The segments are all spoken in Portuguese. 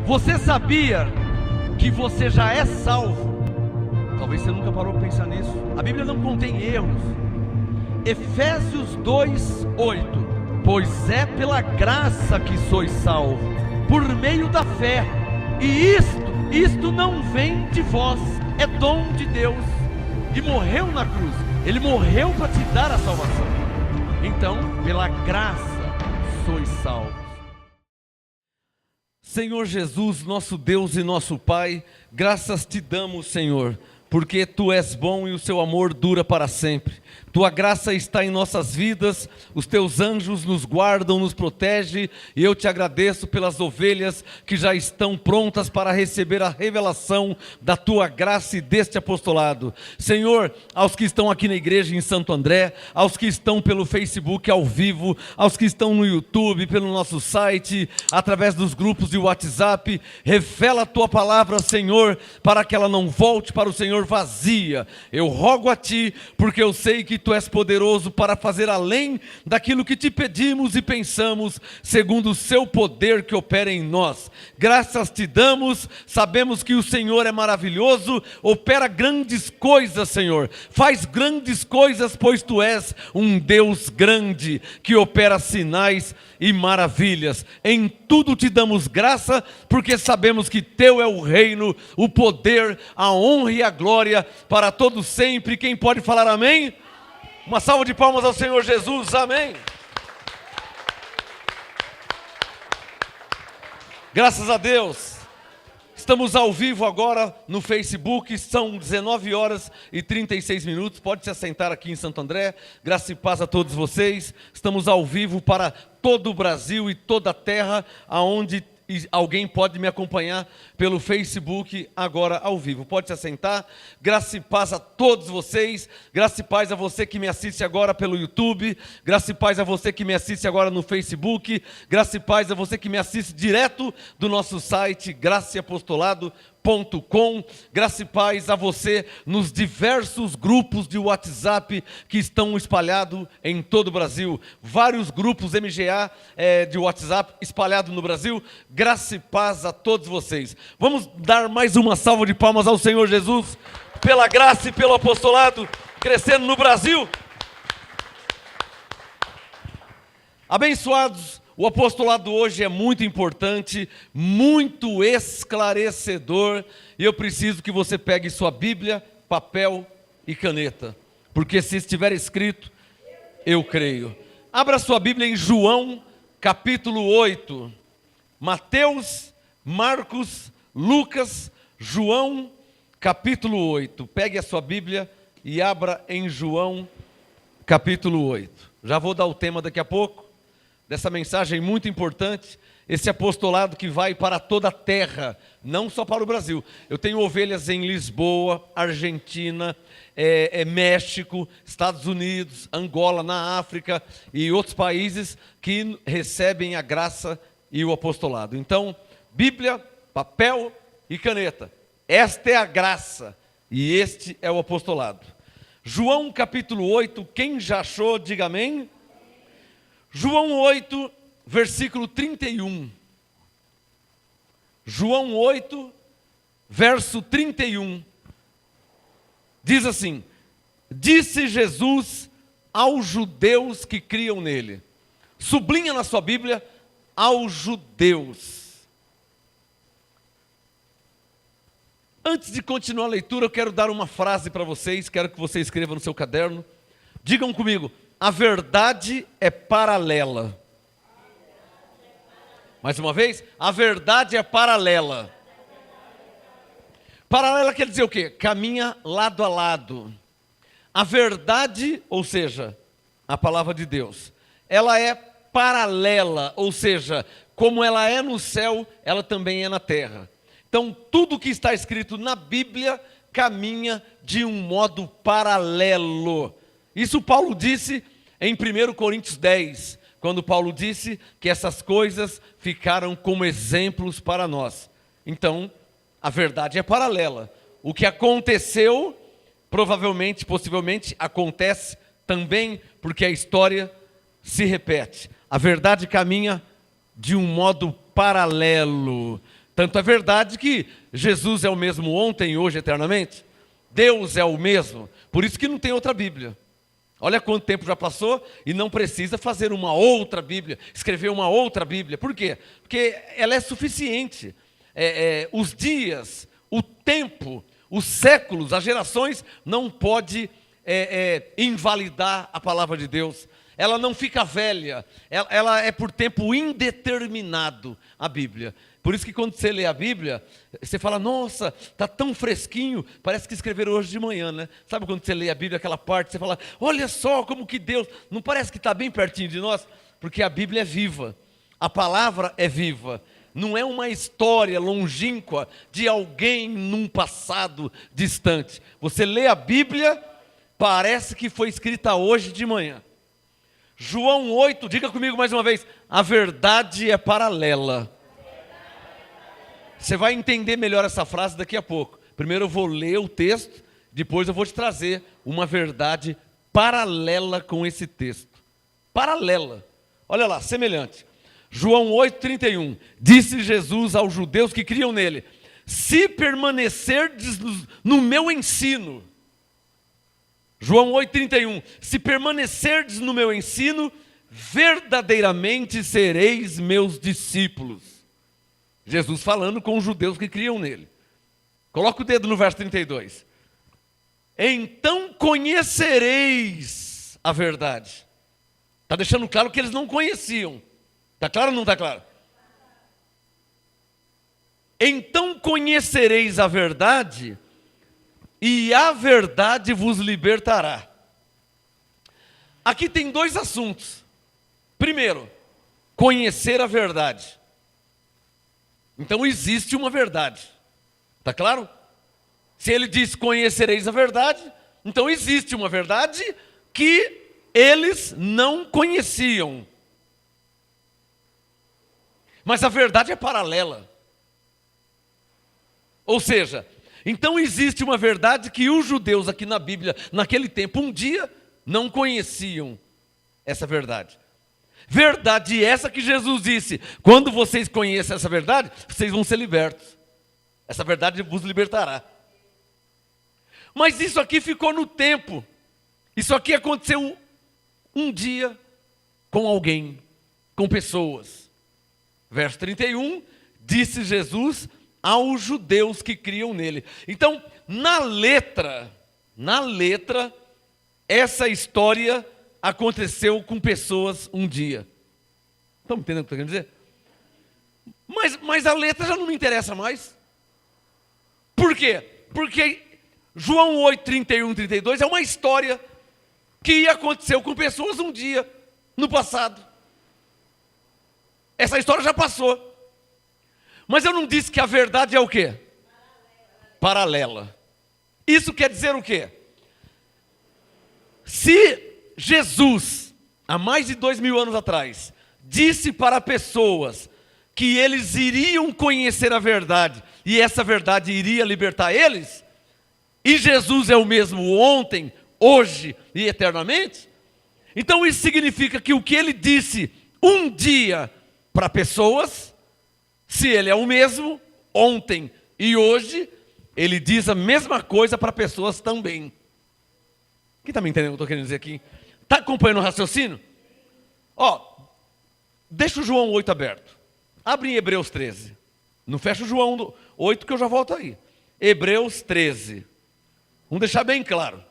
Você sabia que você já é salvo? Talvez você nunca parou para pensar nisso. A Bíblia não contém erros. Efésios 2:8. Pois é pela graça que sois salvos, por meio da fé. E isto não vem de vós, é dom de Deus. E morreu na cruz. Ele morreu para te dar a salvação. Então, pela graça sois salvos. Senhor Jesus, nosso Deus e nosso Pai, graças te damos, Senhor, porque Tu és bom e o Seu amor dura para sempre. Tua graça está em nossas vidas, os Teus anjos nos guardam, nos protegem, e eu te agradeço pelas ovelhas que já estão prontas para receber a revelação da Tua graça e deste apostolado. Senhor, aos que estão aqui na igreja em Santo André, aos que estão pelo Facebook ao vivo, aos que estão no YouTube, pelo nosso site, através dos grupos de WhatsApp, revela a Tua palavra, Senhor, para que ela não volte para o Senhor vazia. Eu rogo a Ti, porque eu sei que Tu és poderoso para fazer além daquilo que Te pedimos e pensamos, segundo o Seu poder que opera em nós. Graças Te damos, sabemos que o Senhor é maravilhoso, opera grandes coisas, Senhor. Faz grandes coisas, pois Tu és um Deus grande, que opera sinais e maravilhas. Em tudo Te damos graça, porque sabemos que Teu é o reino, o poder, a honra e a glória para todos sempre. Quem pode falar amém? Uma salva de palmas ao Senhor Jesus, amém. Graças a Deus. Estamos ao vivo agora no Facebook, são 19 horas e 36 minutos, pode se assentar aqui em Santo André, graça e paz a todos vocês. Estamos ao vivo para todo o Brasil e toda a terra, aonde alguém pode me acompanhar pelo Facebook agora ao vivo. Pode se assentar. Graça e paz a todos vocês. Graça e paz a você que me assiste agora pelo YouTube. Graça e paz a você que me assiste agora no Facebook. Graça e paz a você que me assiste direto do nosso site graçaeapostolado.com. Graça e paz a você nos diversos grupos de WhatsApp que estão espalhados em todo o Brasil. Vários grupos MGA de WhatsApp espalhados no Brasil. Graça e paz a todos vocês. Vamos dar mais uma salva de palmas ao Senhor Jesus, pela graça e pelo apostolado, crescendo no Brasil. Abençoados, o apostolado hoje é muito importante, muito esclarecedor, e eu preciso que você pegue sua Bíblia, papel e caneta, porque se estiver escrito, eu creio. Abra sua Bíblia em João, capítulo 8. Mateus, Marcos, Lucas, João, capítulo 8. Pegue a sua Bíblia e abra em João, capítulo 8. Já vou dar o tema daqui a pouco, dessa mensagem muito importante, esse apostolado que vai para toda a terra, não só para o Brasil. Eu tenho ovelhas em Lisboa, Argentina, México, Estados Unidos, Angola, na África e outros países que recebem a graça e o apostolado. Então, Bíblia, papel e caneta. Esta é a graça e este é o apostolado. João capítulo 8, quem já achou, diga amém. João 8, versículo 31. João 8, verso 31. Diz assim: disse Jesus aos judeus que criam nele. Sublinha na sua Bíblia, aos judeus. Antes de continuar a leitura, eu quero dar uma frase para vocês, quero que você escreva no seu caderno. Digam comigo: a verdade é paralela. Mais uma vez, a verdade é paralela. Paralela quer dizer o quê? Caminha lado a lado. A verdade, ou seja, a palavra de Deus, ela é paralela, ou seja, como ela é no céu, ela também é na terra. Então, tudo que está escrito na Bíblia caminha de um modo paralelo. Isso Paulo disse em 1 Coríntios 10, quando Paulo disse que essas coisas ficaram como exemplos para nós. Então, a verdade é paralela. O que aconteceu, provavelmente, possivelmente, acontece também, porque a história se repete. A verdade caminha de um modo paralelo. Tanto é verdade que Jesus é o mesmo ontem, hoje, eternamente. Deus é o mesmo. Por isso que não tem outra Bíblia. Olha quanto tempo já passou e não precisa fazer uma outra Bíblia, escrever uma outra Bíblia. Por quê? Porque ela é suficiente. Os dias, o tempo, os séculos, as gerações não pode invalidar a palavra de Deus. Ela não fica velha, ela é por tempo indeterminado, a Bíblia. Por isso que quando você lê a Bíblia, você fala, nossa, está tão fresquinho, parece que escreveram hoje de manhã, né? Sabe quando você lê a Bíblia, aquela parte, você fala, olha só como que Deus, não parece que está bem pertinho de nós? Porque a Bíblia é viva, a palavra é viva, não é uma história longínqua de alguém num passado distante. Você lê a Bíblia, parece que foi escrita hoje de manhã. João 8, diga comigo mais uma vez, a verdade é paralela. Você vai entender melhor essa frase daqui a pouco. Primeiro eu vou ler o texto, depois eu vou te trazer uma verdade paralela com esse texto. Paralela. Olha lá, semelhante. João 8,31. Disse Jesus aos judeus que criam nele: se permanecerdes no meu ensino. João 8,31. Se permanecerdes no meu ensino, verdadeiramente sereis meus discípulos. Jesus falando com os judeus que criam nele. Coloca o dedo no verso 32. Então conhecereis a verdade. Está deixando claro que eles não conheciam. Está claro ou não está claro? Então conhecereis a verdade, e a verdade vos libertará. Aqui tem dois assuntos. Primeiro, conhecer a verdade. Então existe uma verdade. Está claro? Se ele diz conhecereis a verdade, então existe uma verdade que eles não conheciam. Mas a verdade é paralela. Ou seja, então existe uma verdade que os judeus aqui na Bíblia, naquele tempo, um dia, não conheciam essa verdade. Verdade essa que Jesus disse, quando vocês conhecem essa verdade, vocês vão ser libertos. Essa verdade vos libertará. Mas isso aqui ficou no tempo. Isso aqui aconteceu um dia com alguém, com pessoas. Verso 31, disse Jesus aos judeus que criam nele. Então, na letra, essa história aconteceu com pessoas um dia. Estão entendendo o que eu estou querendo dizer? Mas a letra já não me interessa mais. Por quê? Porque João 8, 31, 32 é uma história que aconteceu com pessoas um dia, no passado. Essa história já passou. Mas eu não disse que a verdade é o quê? Paralela. Isso quer dizer o quê? Se Jesus, há mais de 2000 anos atrás, disse para pessoas que eles iriam conhecer a verdade e essa verdade iria libertar eles, e Jesus é o mesmo ontem, hoje e eternamente, então isso significa que o que ele disse um dia para pessoas, se ele é o mesmo ontem e hoje, ele diz a mesma coisa para pessoas também. Quem está me entendendo o que eu estou querendo dizer aqui? Está acompanhando o raciocínio? Deixa o João 8 aberto. Abre em Hebreus 13. Não fecha o João 8 que eu já volto aí. Hebreus 13. Vamos deixar bem claro.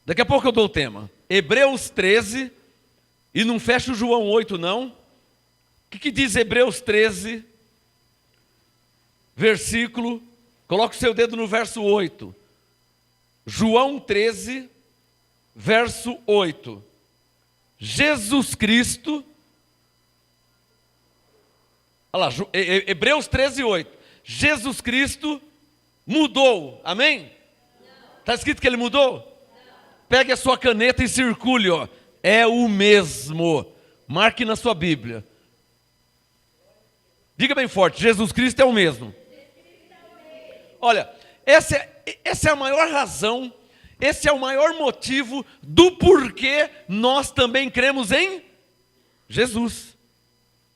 Daqui a pouco eu dou o tema. Hebreus 13. E não fecha o João 8 não. O que diz Hebreus 13? Versículo. Coloque o seu dedo no verso 8. João 13, verso 8. Jesus Cristo, olha lá, Hebreus 13, 8. Jesus Cristo mudou, amém? Está escrito que ele mudou? Não. Pegue a sua caneta e circule, é o mesmo. Marque na sua Bíblia. Diga bem forte, Jesus Cristo é o mesmo. Olha, essa é a maior razão, esse é o maior motivo do porquê nós também cremos em Jesus.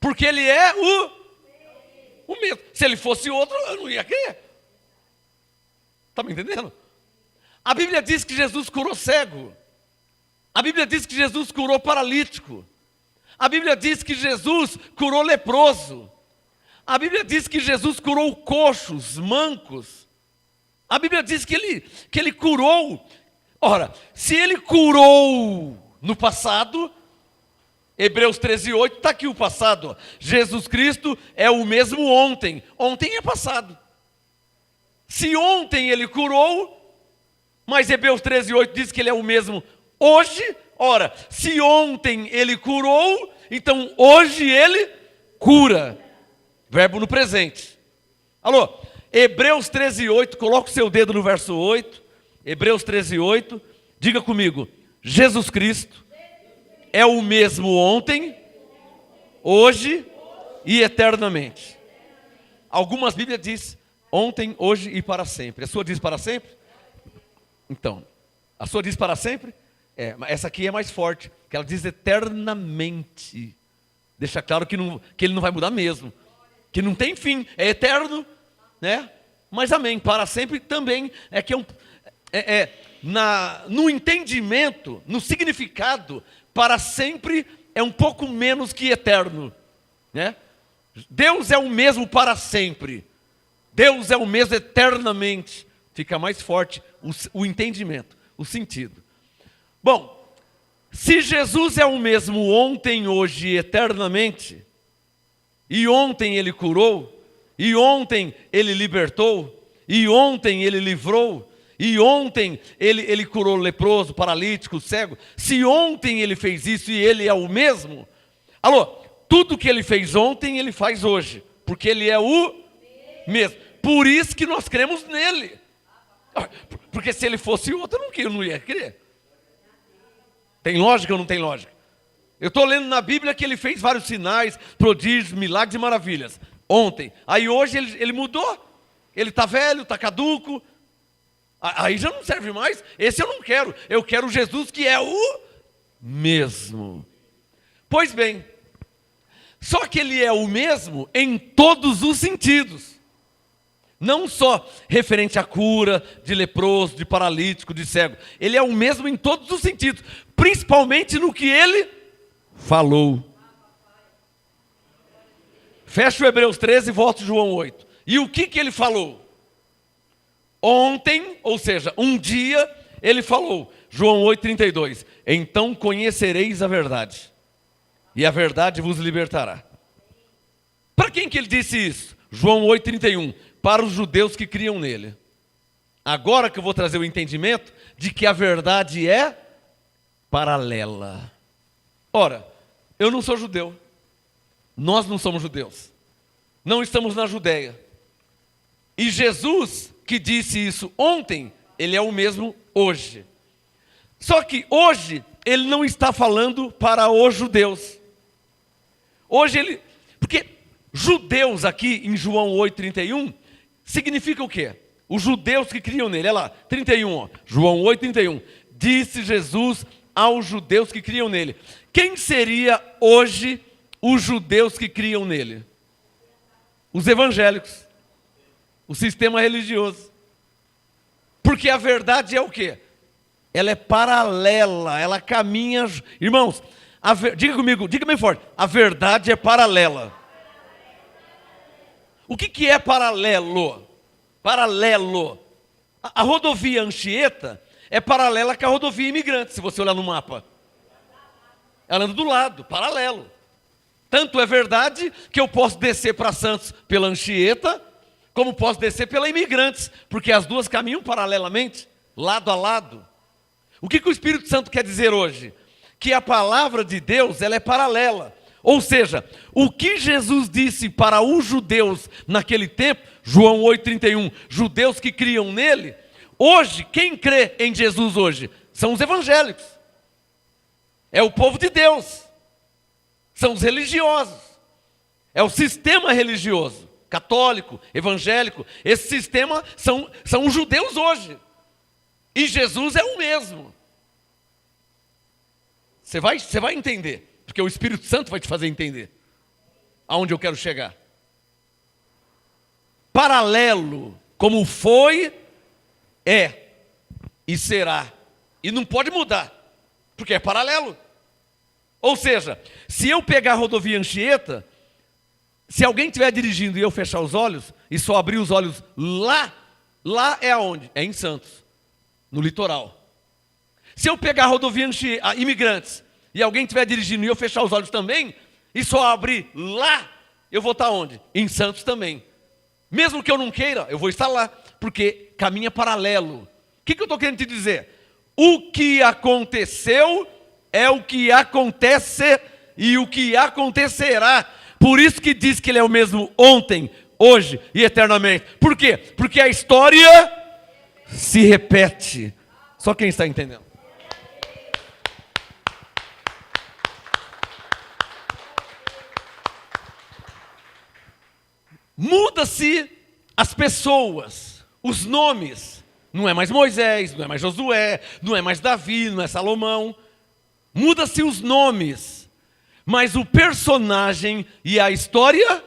Porque ele é o mesmo. Se ele fosse outro, eu não ia crer. Está me entendendo? A Bíblia diz que Jesus curou cego. A Bíblia diz que Jesus curou paralítico. A Bíblia diz que Jesus curou leproso. A Bíblia diz que Jesus curou coxos, mancos. A Bíblia diz que ele curou. Ora, se ele curou no passado, Hebreus 13:8, está aqui o passado. Ó. Jesus Cristo é o mesmo ontem. Ontem é passado. Se ontem ele curou, mas Hebreus 13:8 diz que ele é o mesmo hoje. Ora, se ontem ele curou, então hoje ele cura. Verbo no presente. Alô, Hebreus 13:8, coloca o seu dedo no verso 8. Hebreus 13:8, diga comigo: Jesus Cristo é o mesmo ontem, hoje e eternamente. Algumas Bíblias dizem ontem, hoje e para sempre. A sua diz para sempre? Então, a sua diz para sempre? Essa aqui é mais forte, que ela diz eternamente. Deixa claro que ele não vai mudar mesmo. Que não tem fim, é eterno, né? Mas amém, para sempre também no entendimento, no significado, para sempre é um pouco menos que eterno, né? Deus é o mesmo para sempre. Deus é o mesmo eternamente. Fica mais forte o entendimento, o sentido. Bom, se Jesus é o mesmo ontem, hoje e eternamente, e ontem ele curou, e ontem ele libertou, e ontem ele livrou, e ontem ele curou leproso, paralítico, cego, se ontem ele fez isso e ele é o mesmo, alô, tudo que ele fez ontem ele faz hoje, porque ele é o mesmo. Por isso que nós cremos nele. Porque se ele fosse outro, eu não ia crer. Tem lógica ou não tem lógica? Eu estou lendo na Bíblia que ele fez vários sinais, prodígios, milagres e maravilhas. Ontem. Aí hoje ele mudou. Ele está velho, está caduco. Aí já não serve mais. Esse eu não quero. Eu quero Jesus que é o mesmo. Pois bem, só que ele é o mesmo em todos os sentidos. Não só referente à cura de leproso, de paralítico, de cego. Ele é o mesmo em todos os sentidos. Principalmente no que ele falou. Fecha o Hebreus 13 e volta o João 8. E o que ele falou? Ontem, ou seja, um dia, ele falou. João 8:32. Então conhecereis a verdade. E a verdade vos libertará. Para quem que ele disse isso? João 8:31. Para os judeus que criam nele. Agora que eu vou trazer o entendimento de que a verdade é paralela. Ora, eu não sou judeu. Nós não somos judeus. Não estamos na Judéia. E Jesus, que disse isso ontem, ele é o mesmo hoje. Só que hoje, ele não está falando para os judeus. Hoje porque judeus aqui em João 8:31, significa o quê? Os judeus que criam nele, olha lá, 31, ó, João 8:31. Disse Jesus aos judeus que criam nele. Quem seria hoje os judeus que criam nele? Os evangélicos. O sistema religioso. Porque a verdade é o quê? Ela é paralela, ela caminha... Irmãos, diga comigo, diga bem forte. A verdade é paralela. O que é paralelo? Paralelo. A rodovia Anchieta é paralela com a rodovia Imigrante, se você olhar no mapa. Ela anda do lado, paralelo. Tanto é verdade que eu posso descer para Santos pela Anchieta, como posso descer pela Imigrantes, porque as duas caminham paralelamente, lado a lado. O que o Espírito Santo quer dizer hoje? Que a palavra de Deus, ela é paralela. Ou seja, o que Jesus disse para os judeus naquele tempo, João 8:31, judeus que criam nele, hoje, quem crê em Jesus hoje? São os evangélicos. É o povo de Deus. São os religiosos. É o sistema religioso, católico, evangélico. Esse sistema são os judeus hoje. E Jesus é o mesmo. Você vai entender. Porque o Espírito Santo vai te fazer entender aonde eu quero chegar. paralelo, como foi, é e será. E não pode mudar, porque é paralelo. Ou seja, se eu pegar a rodovia Anchieta, se alguém estiver dirigindo e eu fechar os olhos, e só abrir os olhos lá é aonde? É em Santos, no litoral. Se eu pegar a rodovia Imigrantes, e alguém estiver dirigindo e eu fechar os olhos também, e só abrir lá, eu vou estar onde? Em Santos também. Mesmo que eu não queira, eu vou estar lá, porque caminha paralelo. O que eu estou querendo te dizer? O que aconteceu é o que acontece e o que acontecerá. Por isso que diz que ele é o mesmo ontem, hoje e eternamente. Por quê? Porque a história se repete. Só quem está entendendo. Muda-se as pessoas, os nomes. Não é mais Moisés, não é mais Josué, não é mais Davi, não é Salomão. Muda-se os nomes, mas o personagem e a história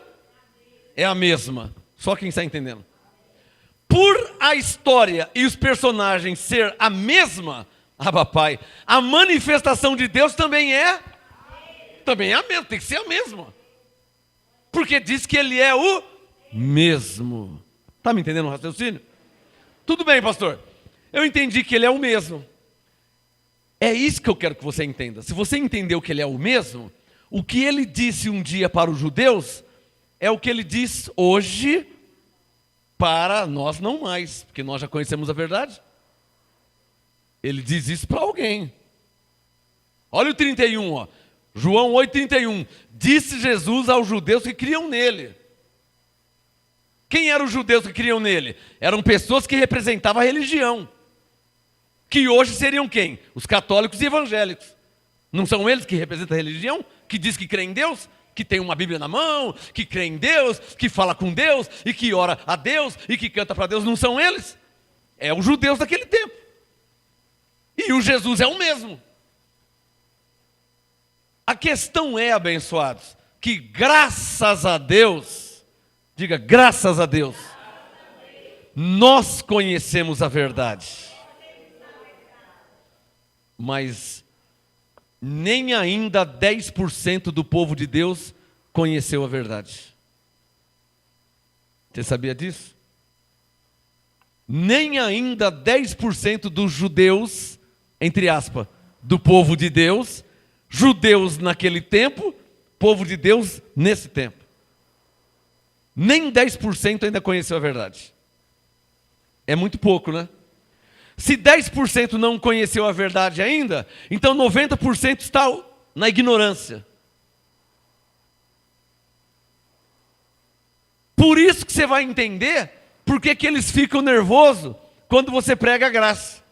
é a mesma. Só quem está entendendo. Por a história e os personagens ser a mesma, papai, a manifestação de Deus também é a mesma, tem que ser a mesma. Porque diz que ele é o mesmo. Está me entendendo o raciocínio? Tudo bem, pastor. Eu entendi que ele é o mesmo. É isso que eu quero que você entenda. Se você entendeu que ele é o mesmo, o que ele disse um dia para os judeus é o que ele diz hoje para nós não mais, porque nós já conhecemos a verdade. Ele diz isso para alguém. Olha o 31, ó. João 8,31. Disse Jesus aos judeus que criam nele. Quem eram os judeus que criam nele? Eram pessoas que representavam a religião. Que hoje seriam quem? Os católicos e evangélicos. Não são eles que representam a religião? Que diz que crê em Deus? Que tem uma Bíblia na mão? Que crê em Deus? Que fala com Deus? E que ora a Deus? E que canta para Deus? Não são eles? É os judeus daquele tempo. E o Jesus é o mesmo. A questão é, abençoados, que graças a Deus, diga graças a Deus, nós conhecemos a verdade. Mas nem ainda 10% do povo de Deus conheceu a verdade. Você sabia disso? Nem ainda 10% dos judeus, entre aspas, do povo de Deus, judeus naquele tempo, povo de Deus nesse tempo. Nem 10% ainda conheceu a verdade. É muito pouco, né? Se 10% não conheceu a verdade ainda, então 90% está na ignorância. Por isso que você vai entender por que eles ficam nervosos quando você prega a graça.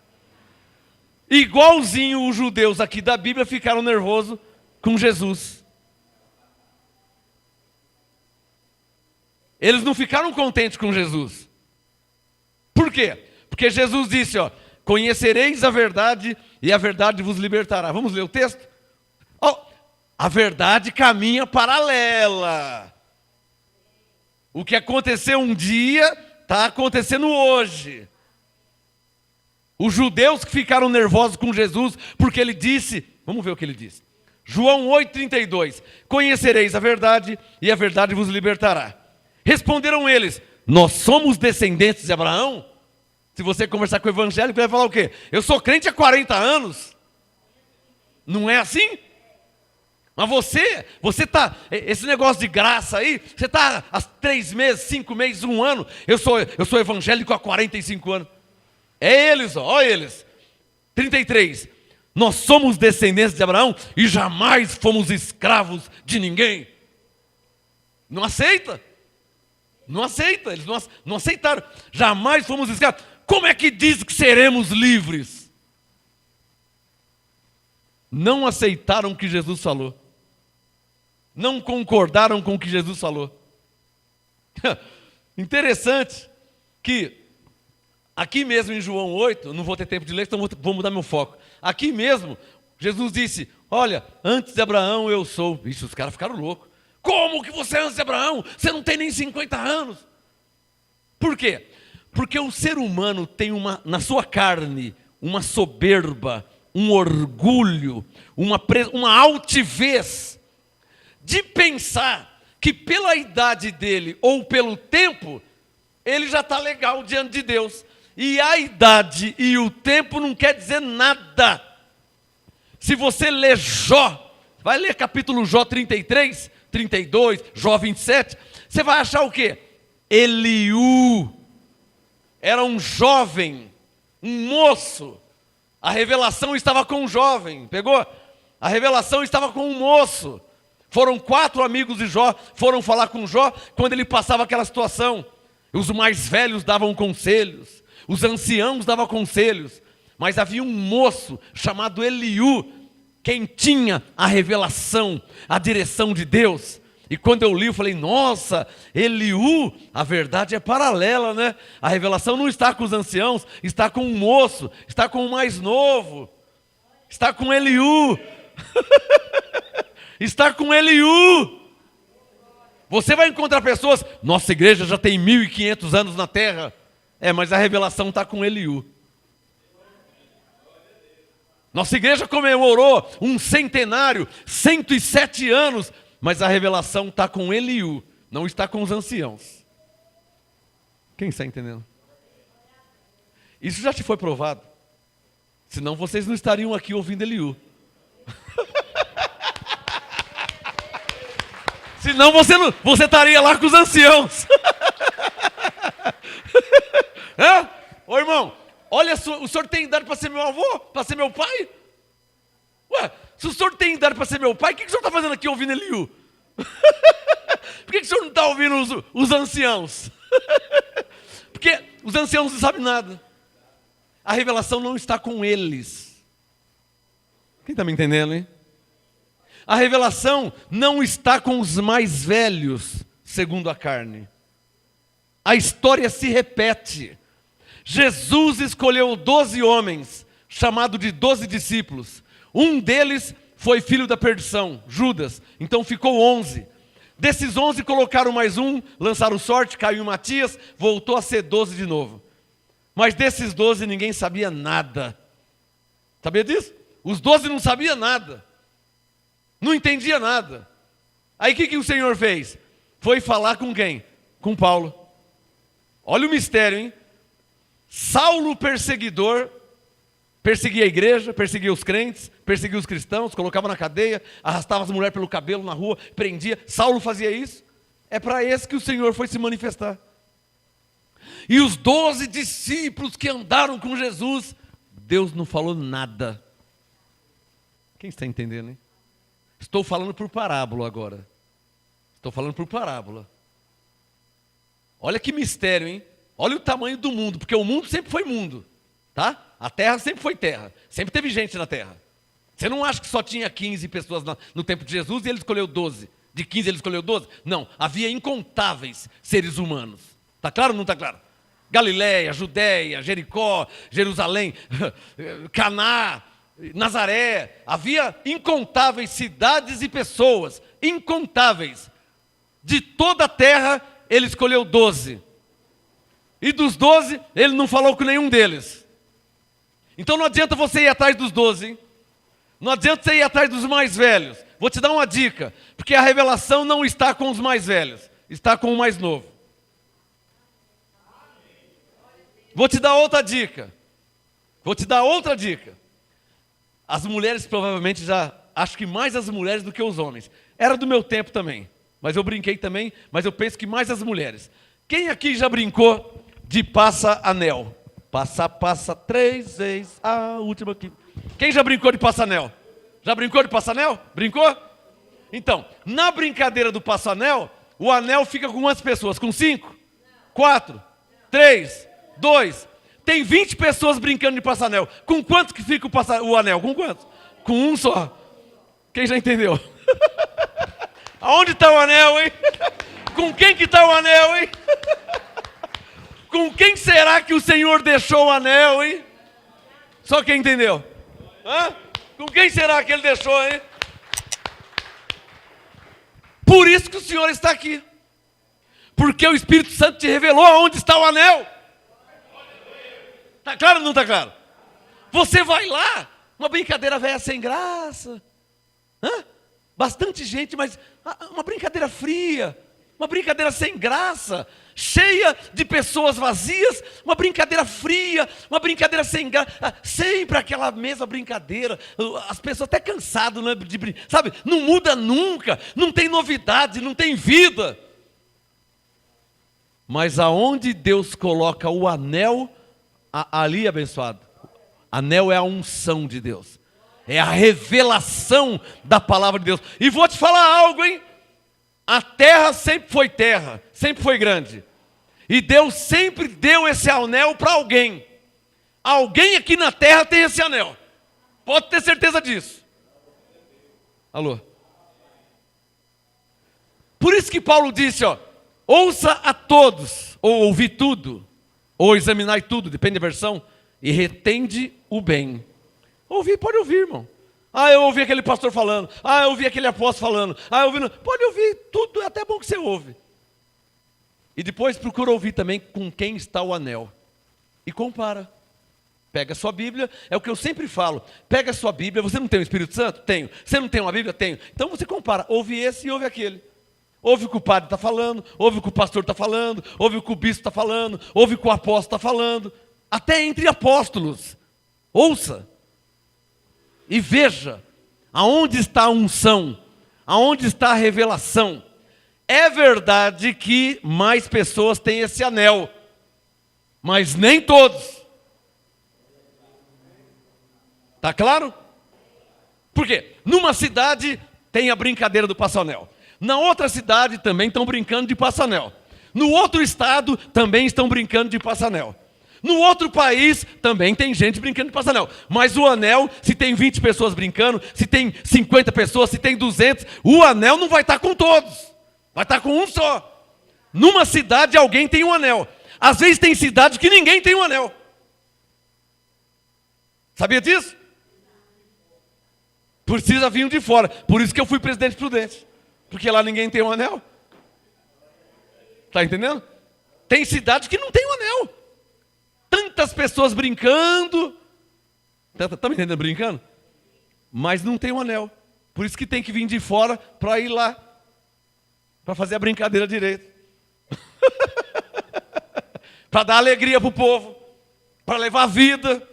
Igualzinho os judeus aqui da Bíblia ficaram nervosos com Jesus. Eles não ficaram contentes com Jesus. Por quê? Porque Jesus disse, ó, conhecereis a verdade e a verdade vos libertará. Vamos ler o texto? Oh, a verdade caminha paralela. O que aconteceu um dia está acontecendo hoje. Os judeus que ficaram nervosos com Jesus porque ele disse, vamos ver o que ele disse. João 8,32. Conhecereis a verdade e a verdade vos libertará. Responderam eles, nós somos descendentes de Abraão? Se você conversar com o evangélico, ele vai falar o quê? Eu sou crente há 40 anos. Não é assim? Mas você está, esse negócio de graça aí, você está há 3 meses, 5 meses, 1 ano. Eu sou evangélico há 45 anos. É eles, ó eles. 33. Nós somos descendentes de Abraão e jamais fomos escravos de ninguém. Não aceita? Não aceita, eles não aceitaram. Jamais fomos escravos. Como é que diz que seremos livres? Não aceitaram o que Jesus falou. Não concordaram com o que Jesus falou. Interessante que aqui mesmo em João 8, não vou ter tempo de ler, então vou mudar meu foco. Aqui mesmo, Jesus disse, olha, antes de Abraão eu sou. Ixi, os caras ficaram loucos. Como que você é antes de Abraão? Você não tem nem 50 anos. Por quê? Porque o ser humano tem na sua carne uma soberba, um orgulho, uma altivez de pensar que pela idade dele ou pelo tempo, ele já está legal diante de Deus. E a idade e o tempo não quer dizer nada. Se você ler Jó, vai ler capítulo Jó 33, 32, Jó 27, você vai achar o quê? Eliú era um jovem, um moço. A revelação estava com um jovem, pegou? A revelação estava com um moço. Foram 4 amigos de Jó, foram falar com Jó quando ele passava aquela situação. Os mais velhos davam conselhos, os anciãos davam conselhos, mas havia um moço chamado Eliú, quem tinha a revelação, a direção de Deus. E quando eu li, eu falei, nossa, Eliú, a verdade é paralela, né? A revelação não está com os anciãos, está com um moço, está com o mais novo, está com Eliú, está com Eliú. Você vai encontrar pessoas, nossa igreja já tem 1500 anos na terra, mas a revelação está com Eliú. Nossa igreja comemorou um centenário, 107 anos, mas a revelação está com Eliú, não está com os anciãos. Quem está entendendo? Isso já te foi provado. Senão vocês não estariam aqui ouvindo Eliú. Senão você estaria lá com os anciãos. Ô irmão, olha, o senhor tem idade para ser meu avô? Para ser meu pai? Ué, se o senhor tem idade para ser meu pai, o que o senhor está fazendo aqui ouvindo Eliú? Por que o senhor não está ouvindo os anciãos? Porque os anciãos não sabem nada. A revelação não está com eles. Quem está me entendendo, hein? A revelação não está com os mais velhos, segundo a carne. A história se repete. Jesus escolheu 12 homens, chamado de 12 discípulos. Um deles foi filho da perdição, Judas. Então ficou 11. Desses 11 colocaram mais um, lançaram sorte, caiu em Matias, voltou a ser 12 de novo. Mas desses 12 ninguém sabia nada. Sabia disso? Os 12 não sabiam nada. Não entendia nada. Aí o que o Senhor fez? Foi falar com quem? Com Paulo. Olha o mistério, hein? Saulo perseguidor, perseguia a igreja, perseguia os crentes, perseguia os cristãos, colocava na cadeia, arrastava as mulheres pelo cabelo na rua, prendia. Saulo fazia isso. É para esse que o Senhor foi se manifestar. E os 12 discípulos que andaram com Jesus, Deus não falou nada. Quem está entendendo, hein? Estou falando por parábola agora. Estou falando por parábola. Olha que mistério, hein? Olha o tamanho do mundo, porque o mundo sempre foi mundo, tá? A terra sempre foi terra, sempre teve gente na terra. Você não acha que só tinha 15 pessoas no tempo de Jesus e ele escolheu 12? De 15 ele escolheu 12? Não, havia incontáveis seres humanos. Está claro ou não está claro? Galileia, Judéia, Jericó, Jerusalém, Caná, Nazaré. Havia incontáveis cidades e pessoas, incontáveis. De toda a terra ele escolheu 12. E dos 12, ele não falou com nenhum deles. Então não adianta você ir atrás dos 12, hein? Não adianta você ir atrás dos mais velhos. Vou te dar uma dica, porque a revelação não está com os mais velhos, está com o mais novo. Vou te dar outra dica. As mulheres provavelmente acho que mais as mulheres do que os homens. Era do meu tempo também, mas eu brinquei também, mas eu penso que mais as mulheres. Quem aqui já brincou de passa-anel? Passa, 3 vezes, a última aqui. Quem já brincou de passa-anel? Já brincou de passa-anel? Brincou? Então, na brincadeira do passa-anel, o anel fica com quantas pessoas? Com 5? 4? 3? 2? Tem 20 pessoas brincando de passa-anel. Com quantos que fica o anel? Com quantos? Com um só. Quem já entendeu? Aonde está o anel, hein? Com quem que está o anel, hein? Com quem será que o Senhor deixou o anel, hein? Só quem entendeu? Hã? Com quem será que ele deixou, hein? Por isso que o Senhor está aqui. Porque o Espírito Santo te revelou aonde está o anel. Está claro ou não está claro? Você vai lá, uma brincadeira velha sem graça. Bastante gente, mas uma brincadeira fria, uma brincadeira sem graça, cheia de pessoas vazias, uma brincadeira fria, uma brincadeira sem graça, sempre aquela mesma brincadeira, as pessoas até cansadas, né, sabe? Não muda nunca, não tem novidade, não tem vida. Mas aonde Deus coloca o anel, ali abençoado, anel é a unção de Deus. É a revelação da palavra de Deus. E vou te falar algo, hein? A terra sempre foi grande. E Deus sempre deu esse anel para alguém. Alguém aqui na terra tem esse anel. Pode ter certeza disso. Alô? Por isso que Paulo disse, ouça a todos, ou ouvi tudo, ou examinai tudo, depende da versão, e retende o bem. Ouvir, pode ouvir, irmão. Eu ouvi aquele pastor falando. Eu ouvi aquele apóstolo falando. Eu ouvi... Pode ouvir, tudo é até bom que você ouve. E depois procura ouvir também com quem está o anel. E compara. Pega a sua Bíblia, é o que eu sempre falo. Pega a sua Bíblia, você não tem o Espírito Santo? Tenho. Você não tem uma Bíblia? Tenho. Então você compara, ouve esse e ouve aquele. Ouve o que o padre está falando, ouve o que o pastor está falando, ouve o que o bispo está falando, ouve o que o apóstolo está falando. Até entre apóstolos. Ouça. E veja, aonde está a unção, aonde está a revelação. É verdade que mais pessoas têm esse anel, mas nem todos. Está claro? Por quê? Numa cidade tem a brincadeira do passanel. Na outra cidade também estão brincando de passanel. No outro estado também estão brincando de passanel. No outro país também tem gente brincando de passanel. Mas o anel, se tem 20 pessoas brincando, se tem 50 pessoas, se tem 200, o anel não vai estar com todos. Vai estar com um só. Numa cidade alguém tem um anel. Às vezes tem cidade que ninguém tem um anel. Sabia disso? Precisa vir um de fora. Por isso que eu fui presidente prudente. Porque lá ninguém tem um anel. Está entendendo? Tem cidade que não tem um anel. Tantas pessoas brincando. Está me entendendo, brincando? Mas não tem um anel. Por isso que tem que vir de fora para ir lá. Para fazer a brincadeira direito. Para dar alegria para o povo. Para levar vida.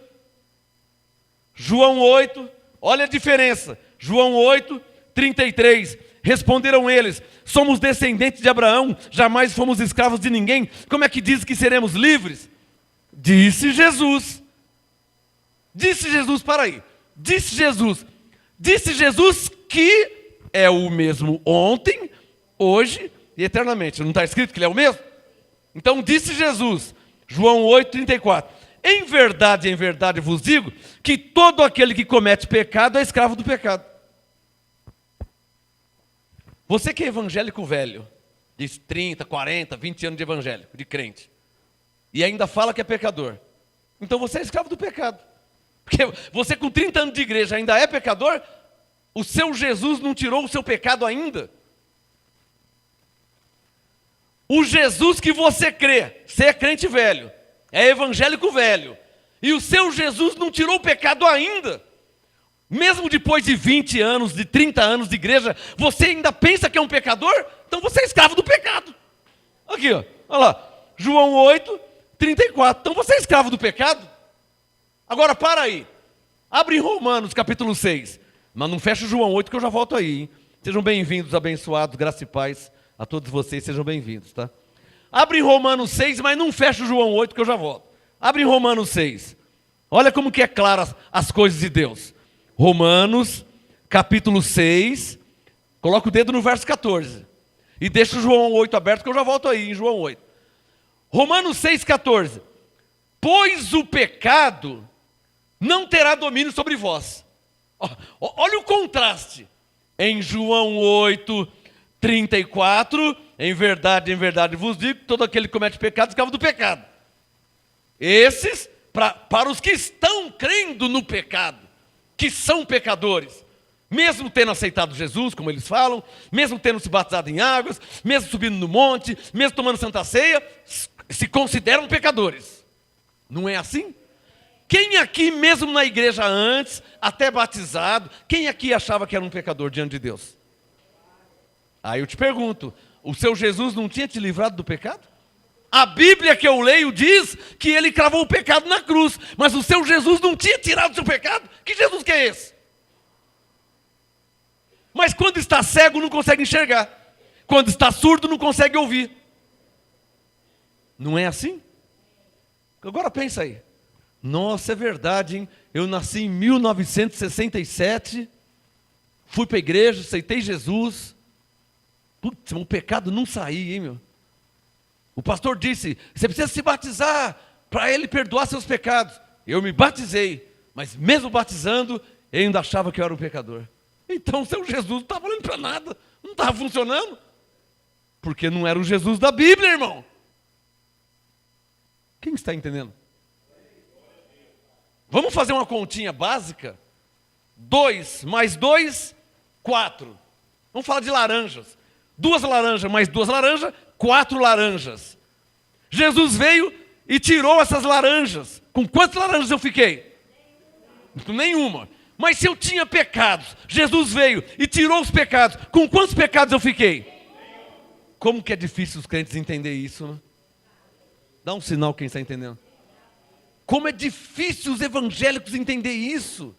João 8. Olha a diferença. João 8, 33. Responderam eles: somos descendentes de Abraão. Jamais fomos escravos de ninguém. Como é que diz que seremos livres? Disse Jesus. Disse Jesus, para aí. Disse Jesus que é o mesmo ontem, hoje e eternamente. Não está escrito que ele é o mesmo? Então disse Jesus, João 8, 34. Em verdade vos digo que todo aquele que comete pecado é escravo do pecado. Você que é evangélico velho, diz 30, 40, 20 anos de evangélico, de crente, e ainda fala que é pecador, então você é escravo do pecado. Porque você com 30 anos de igreja ainda é pecador, o seu Jesus não tirou o seu pecado ainda. O Jesus que você crê, você é crente velho, é evangélico velho, e o seu Jesus não tirou o pecado ainda. Mesmo depois de 20 anos, de 30 anos de igreja, você ainda pensa que é um pecador? Então você é escravo do pecado. Aqui, olha lá, João 8, 34. Então você é escravo do pecado? Agora para aí. Abre em Romanos capítulo 6. Mas não fecha João 8 que eu já volto aí, hein? Sejam bem-vindos, abençoados, graça e paz a todos vocês, sejam bem-vindos, tá? Abre em Romanos 6, mas não fecha João 8 que eu já volto. Abre em Romanos 6. Olha como que é claras as coisas de Deus. Romanos, capítulo 6, coloca o dedo no verso 14. E deixa o João 8 aberto, que eu já volto aí em João 8. Romanos 6, 14. Pois o pecado não terá domínio sobre vós. Olha o contraste. Em João 8, 34, em verdade vos digo, todo aquele que comete pecado, escravo do pecado. Esses, para os que estão crendo no pecado, que são pecadores, mesmo tendo aceitado Jesus, como eles falam, mesmo tendo se batizado em águas, mesmo subindo no monte, mesmo tomando Santa Ceia, se consideram pecadores. Não é assim? Quem aqui, mesmo na igreja antes, até batizado, quem aqui achava que era um pecador diante de Deus? Aí eu te pergunto, o seu Jesus não tinha te livrado do pecado? A Bíblia que eu leio diz que ele cravou o pecado na cruz, mas o seu Jesus não tinha tirado o seu pecado? Que Jesus que é esse? Mas quando está cego não consegue enxergar, quando está surdo não consegue ouvir. Não é assim? Agora pensa aí. Nossa, é verdade, hein? Eu nasci em 1967, fui para a igreja, aceitei Jesus. Putz, o pecado não saía, hein, meu? O pastor disse, você precisa se batizar para ele perdoar seus pecados. Eu me batizei, mas mesmo batizando, eu ainda achava que eu era um pecador. Então o seu Jesus não estava valendo para nada, não estava funcionando. Porque não era o Jesus da Bíblia, irmão. Quem está entendendo? Vamos fazer uma continha básica? 2 mais 2, 4. Vamos falar de laranjas. 2 laranjas mais 2 laranjas, 4 laranjas. Jesus veio e tirou essas laranjas. Com quantas laranjas eu fiquei? Nenhuma. Mas se eu tinha pecados, Jesus veio e tirou os pecados. Com quantos pecados eu fiquei? Como que é difícil os crentes entenderem isso, né? Dá um sinal quem está entendendo. Como é difícil os evangélicos entenderem isso.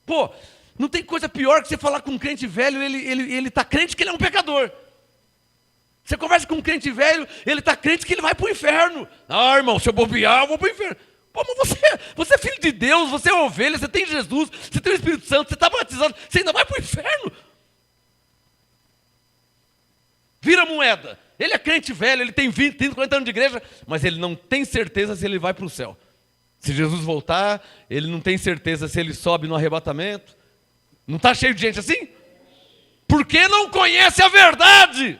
Pô, não tem coisa pior que você falar com um crente velho, ele está crente que ele é um pecador. Você conversa com um crente velho, ele está crente que ele vai para o inferno. Ah, irmão, se eu bobear, eu vou para o inferno. Pô, mas você é filho de Deus, você é ovelha, você tem Jesus, você tem o Espírito Santo, você está batizado, você ainda vai para o inferno. Vira moeda. Ele é crente velho, ele tem 20, 30, 40 anos de igreja, mas ele não tem certeza se ele vai para o céu. Se Jesus voltar, ele não tem certeza se ele sobe no arrebatamento. Não está cheio de gente assim? Porque não conhece a verdade.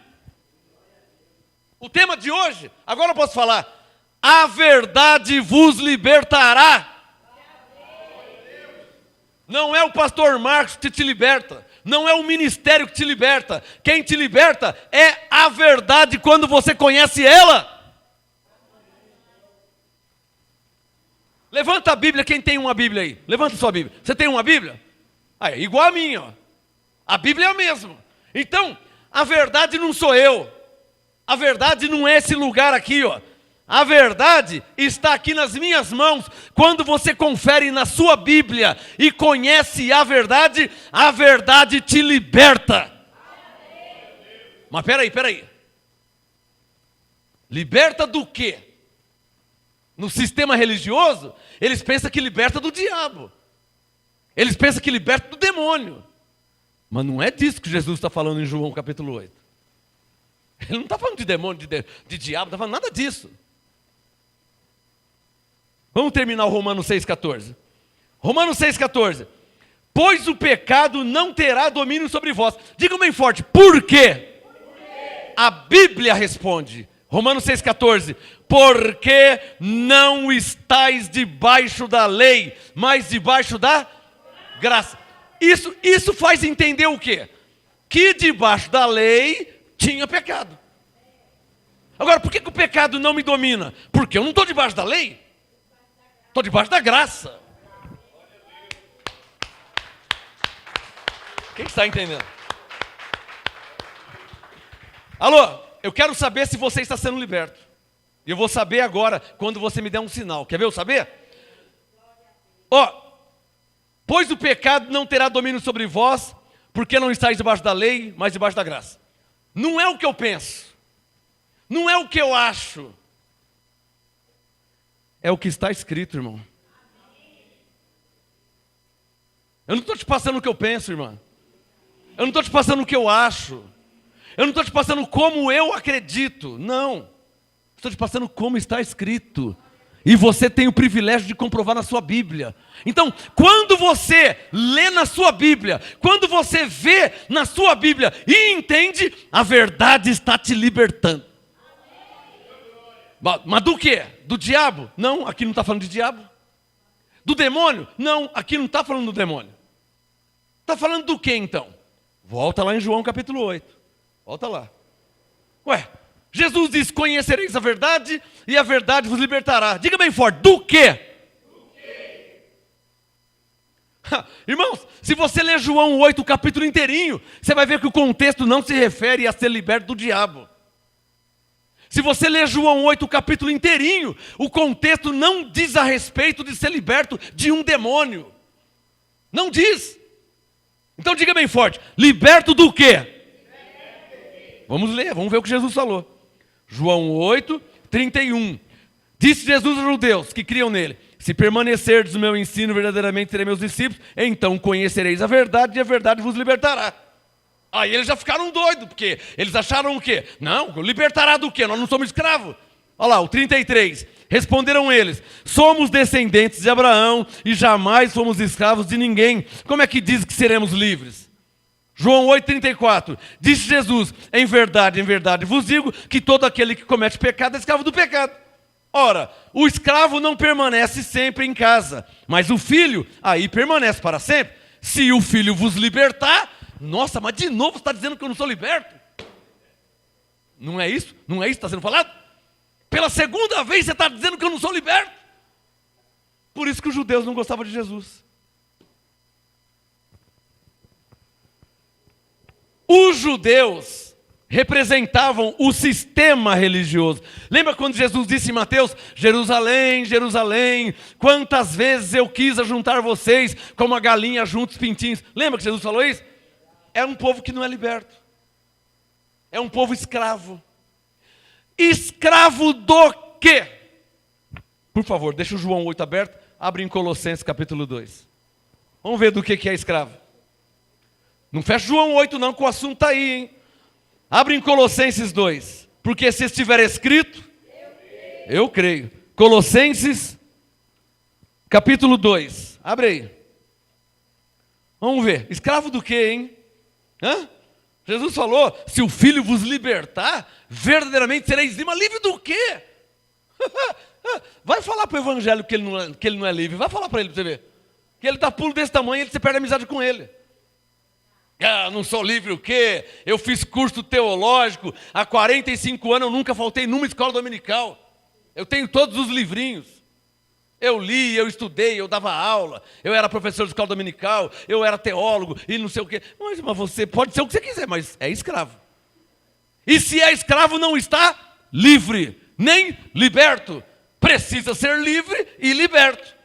O tema de hoje, agora eu posso falar, a verdade vos libertará. Não é o pastor Marcos que te liberta, não é o ministério que te liberta. Quem te liberta é a verdade quando você conhece ela. Levanta a Bíblia, quem tem uma Bíblia aí? Levanta a sua Bíblia. Você tem uma Bíblia? Ah, é igual a minha, ó. A Bíblia é a mesma. Então, a verdade não sou eu. A verdade não é esse lugar aqui, ó. A verdade está aqui nas minhas mãos. Quando você confere na sua Bíblia e conhece a verdade te liberta. Mas peraí. Liberta do quê? No sistema religioso, eles pensam que liberta do diabo. Eles pensam que liberta do demônio. Mas não é disso que Jesus está falando em João capítulo 8. Ele não está falando de demônio, de diabo, não está falando nada disso. Vamos terminar o Romanos 6,14. Romanos 6,14. Pois o pecado não terá domínio sobre vós. Digam bem forte, por quê? A Bíblia responde. Romanos 6,14. Porque não estáis debaixo da lei, mas debaixo da graça. Isso faz entender o quê? Que debaixo da lei tinha pecado. Agora, por que o pecado não me domina? Porque eu não estou debaixo da lei. Estou debaixo da graça. Quem está entendendo? Alô, eu quero saber se você está sendo liberto. E eu vou saber agora, quando você me der um sinal. Quer ver eu saber? Pois o pecado não terá domínio sobre vós, porque não estáis debaixo da lei, mas debaixo da graça. Não é o que eu penso. Não é o que eu acho. É o que está escrito, irmão. Eu não estou te passando o que eu penso, irmã. Eu não estou te passando o que eu acho. Eu não estou te passando como eu acredito. Não. Estou te passando como está escrito. E você tem o privilégio de comprovar na sua Bíblia. Então, quando você lê na sua Bíblia, quando você vê na sua Bíblia e entende, a verdade está te libertando. Mas do quê? Do diabo? Não, aqui não está falando de diabo. Do demônio? Não, aqui não está falando do demônio. Está falando do que então? Volta lá em João capítulo 8. Volta lá. Ué, Jesus diz, conhecereis a verdade e a verdade vos libertará. Diga bem forte, do quê? Irmãos, se você ler João 8, o capítulo inteirinho, você vai ver que o contexto não se refere a ser liberto do diabo. Se você ler João 8, o capítulo inteirinho, o contexto não diz a respeito de ser liberto de um demônio. Não diz. Então diga bem forte, liberto do quê? Vamos ler, vamos ver o que Jesus falou. João 8, 31. Disse Jesus aos judeus que criam nele: se permanecerdes no meu ensino, verdadeiramente serei meus discípulos, então conhecereis a verdade e a verdade vos libertará. Aí eles já ficaram doidos, porque eles acharam o quê? Não, libertará do quê? Nós não somos escravos. Olha lá, o 33. Responderam eles: somos descendentes de Abraão e jamais fomos escravos de ninguém. Como é que diz que seremos livres? João 8,34. Disse Jesus: em verdade vos digo que todo aquele que comete pecado é escravo do pecado. Ora, o escravo não permanece sempre em casa, mas o filho aí permanece para sempre. Se o filho vos libertar, nossa, mas de novo você está dizendo que eu não sou liberto? Não é isso? Não é isso que está sendo falado? Pela segunda vez você está dizendo que eu não sou liberto? Por isso que os judeus não gostavam de Jesus. Os judeus representavam o sistema religioso. Lembra quando Jesus disse em Mateus: Jerusalém, Jerusalém, quantas vezes eu quis ajuntar vocês como a galinha junta os pintinhos. Lembra que Jesus falou isso? É um povo que não é liberto. É um povo escravo. Escravo do quê? Por favor, deixa o João 8 aberto. Abre em Colossenses capítulo 2. Vamos ver do que é escravo. Não fecha João 8 não, que o assunto está aí, hein? Abre em Colossenses 2. Porque se estiver escrito, eu creio. Colossenses capítulo 2. Abre aí. Vamos ver. Escravo do quê, hein? Hã? Jesus falou: se o Filho vos libertar, verdadeiramente sereis livres. Mas livre do quê? Vai falar para o evangelho que ele não é livre. Vai falar para ele, para você ver. Que ele está puro desse tamanho e você perde a amizade com ele. Ah, não sou livre o quê? Eu fiz curso teológico. Há 45 anos eu nunca faltei numa escola dominical. Eu tenho todos os livrinhos. Eu li, eu estudei, eu dava aula. Eu era professor de escola dominical. Eu era teólogo e não sei o quê. Mas você pode ser o que você quiser, mas é escravo. E se é escravo, não está livre, nem liberto. Precisa ser livre e liberto.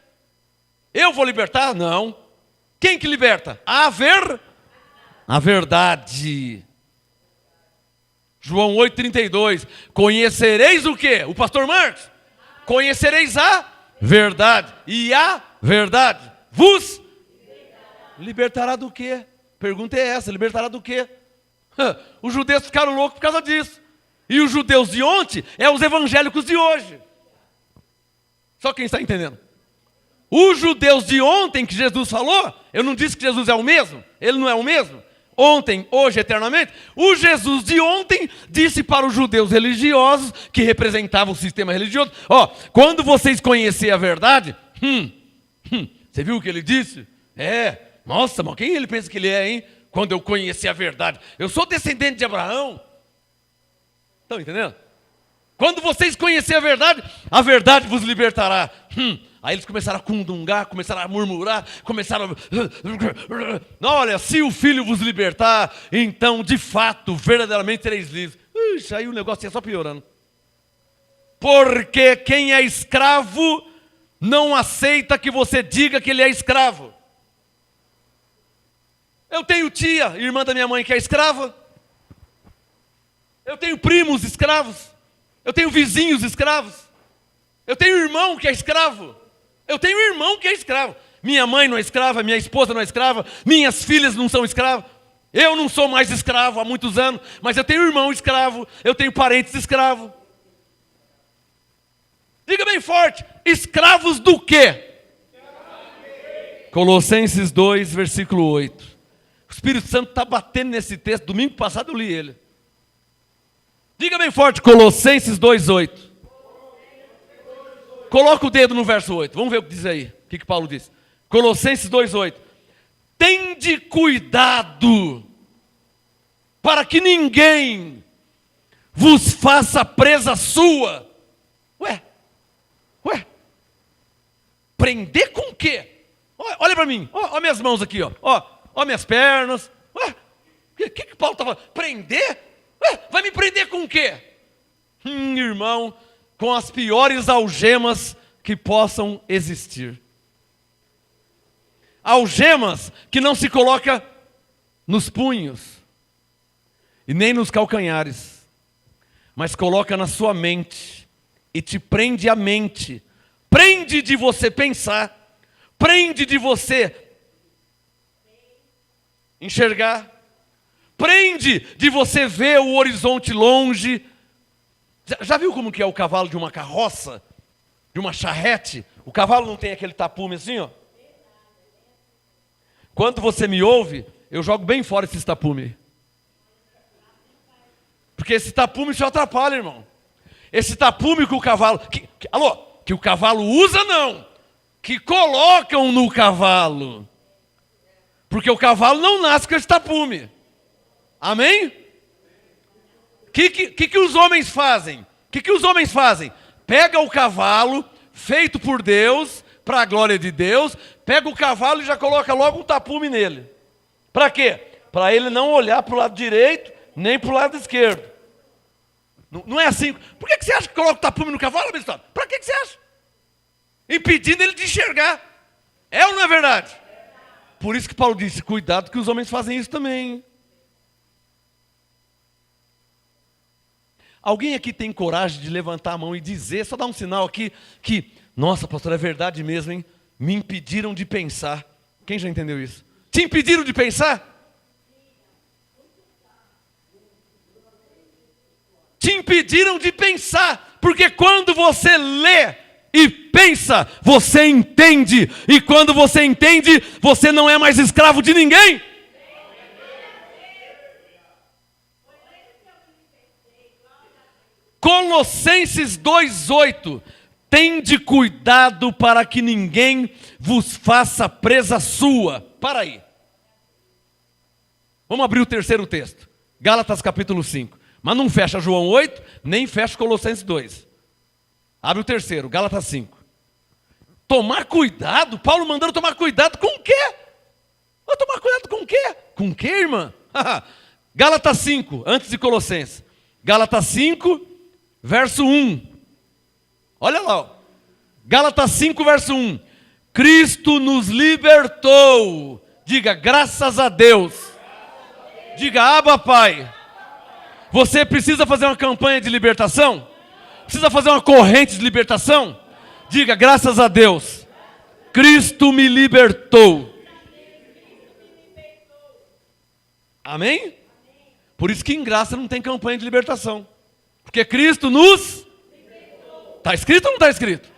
Eu vou libertar? Não. Quem que liberta? A verdade. João 8,32. Conhecereis o quê? O pastor Marcos? Conhecereis a verdade. E a verdade vos libertará do quê? Pergunta é essa, libertará do quê? Os judeus ficaram loucos por causa disso. E os judeus de ontem é os evangélicos de hoje. Só quem está entendendo? Os judeus de ontem que Jesus falou, eu não disse que Jesus é o mesmo, ele não é o mesmo. Ontem, hoje, eternamente. O Jesus de ontem disse para os judeus religiosos, que representavam o sistema religioso: ó, quando vocês conhecerem a verdade, você viu o que ele disse? Nossa, mas quem ele pensa que ele é, hein? Quando eu conhecer a verdade. Eu sou descendente de Abraão. Estão entendendo? Quando vocês conhecerem a verdade vos libertará. Aí eles começaram a cundungar, começaram a murmurar, começaram a... Olha, se o Filho vos libertar, então de fato, verdadeiramente sereis livres. Ixi, aí o negócio ia só piorando. Porque quem é escravo não aceita que você diga que ele é escravo. Eu tenho tia, irmã da minha mãe, que é escrava. Eu tenho primos escravos. Eu tenho vizinhos escravos. Eu tenho irmão que é escravo. Eu tenho irmão que é escravo. Minha mãe não é escrava, minha esposa não é escrava, minhas filhas não são escravas. Eu não sou mais escravo há muitos anos, mas eu tenho irmão escravo, eu tenho parentes escravos. Diga bem forte, escravos do quê? Colossenses 2, versículo 8. O Espírito Santo está batendo nesse texto, domingo passado eu li ele. Diga bem forte, Colossenses 2, 8. Coloca o dedo no verso 8. Vamos ver o que diz aí. O que Paulo diz? Colossenses 2, 8. tende cuidado para que ninguém vos faça presa sua. Ué, prender com o quê? Olha para mim, ó minhas mãos aqui, ó minhas pernas. Ué, o que Paulo estava falando? Prender? Ué, vai me prender com o quê? Irmão, com as piores algemas que possam existir. Algemas que não se coloca nos punhos e nem nos calcanhares, mas coloca na sua mente e te prende a mente. Prende de você pensar, prende de você enxergar, prende de você ver o horizonte longe. Já viu como que é o cavalo de uma carroça? De uma charrete? O cavalo não tem aquele tapume assim, ó? Quando você me ouve, eu jogo bem fora esse tapume. Porque esse tapume só atrapalha, irmão. Esse tapume que o cavalo... que o cavalo usa, não. Que colocam no cavalo. Porque o cavalo não nasce com esse tapume. Amém? O que os homens fazem? O que os homens fazem? Pega o cavalo, feito por Deus, para a glória de Deus, pega o cavalo e já coloca logo um tapume nele. Para quê? Para ele não olhar para o lado direito, nem para o lado esquerdo. Não é assim. Por que você acha que coloca o tapume no cavalo, abençoado? Para que você acha? Impedindo ele de enxergar. É ou não é verdade? Por isso que Paulo disse, cuidado que os homens fazem isso também. Alguém aqui tem coragem de levantar a mão e dizer, só dar um sinal aqui, que, nossa, pastor, é verdade mesmo, hein? Me impediram de pensar. Quem já entendeu isso? Te impediram de pensar? Te impediram de pensar, porque quando você lê e pensa, você entende, e quando você entende, você não é mais escravo de ninguém. Colossenses 2:8, tende cuidado para que ninguém vos faça presa sua. Para aí. Vamos abrir o terceiro texto. Gálatas capítulo 5. Mas não fecha João 8, nem fecha Colossenses 2. Abre o terceiro, Gálatas 5. Tomar cuidado? Paulo mandando tomar cuidado com o quê? Vou tomar cuidado com o quê? Com o quê, irmã? Gálatas 5, antes de Colossenses. Gálatas 5, verso 1. Olha lá, ó. Gálatas 5, verso 1. Cristo nos libertou. Diga, graças a Deus. Diga, Abba, Pai. Você precisa fazer uma campanha de libertação? Precisa fazer uma corrente de libertação? Diga, graças a Deus. Cristo me libertou. Amém? Por isso que em graça não tem campanha de libertação. Porque Cristo nos... Está escrito ou não está escrito?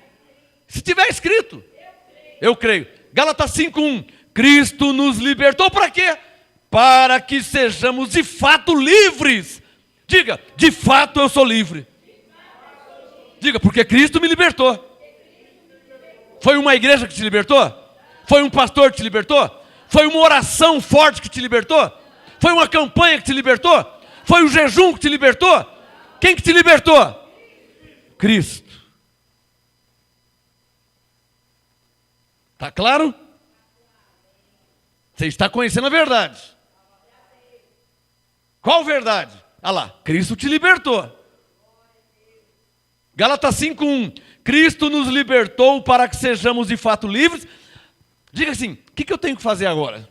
Se tiver escrito, eu creio. Gálatas 5:1. Cristo nos libertou para quê? Para que sejamos de fato livres. Diga, de fato eu sou livre. Diga, porque Cristo me libertou. Foi uma igreja que te libertou? Foi um pastor que te libertou? Foi uma oração forte que te libertou? Foi uma campanha que te libertou? Foi um jejum que te libertou? Quem que te libertou? Cristo. Está claro? Você está conhecendo a verdade. Qual verdade? Ah lá, Cristo te libertou. Gálatas 5:1. Cristo nos libertou para que sejamos de fato livres. Diga assim, o que eu tenho que fazer agora?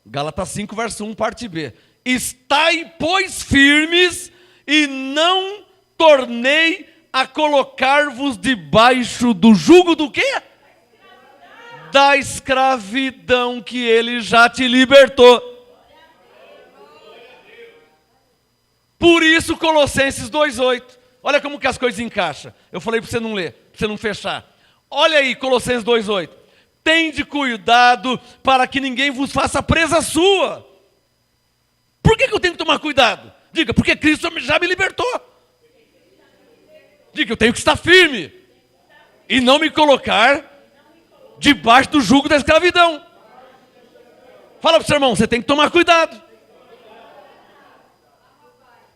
Gálatas 5, verso 1, parte B. Estai, pois, firmes e não tornei a colocar-vos debaixo do jugo do quê? Da escravidão que ele já te libertou. Por isso Colossenses 2:8. Olha como que as coisas encaixam. Eu falei para você não ler, para você não fechar. Olha aí Colossenses 2:8. Tende cuidado para que ninguém vos faça presa sua. Por que eu tenho que tomar cuidado? Diga, porque Cristo já me libertou. Diga, eu tenho que estar firme. E não me colocar debaixo do jugo da escravidão. Fala para o seu irmão, você tem que tomar cuidado.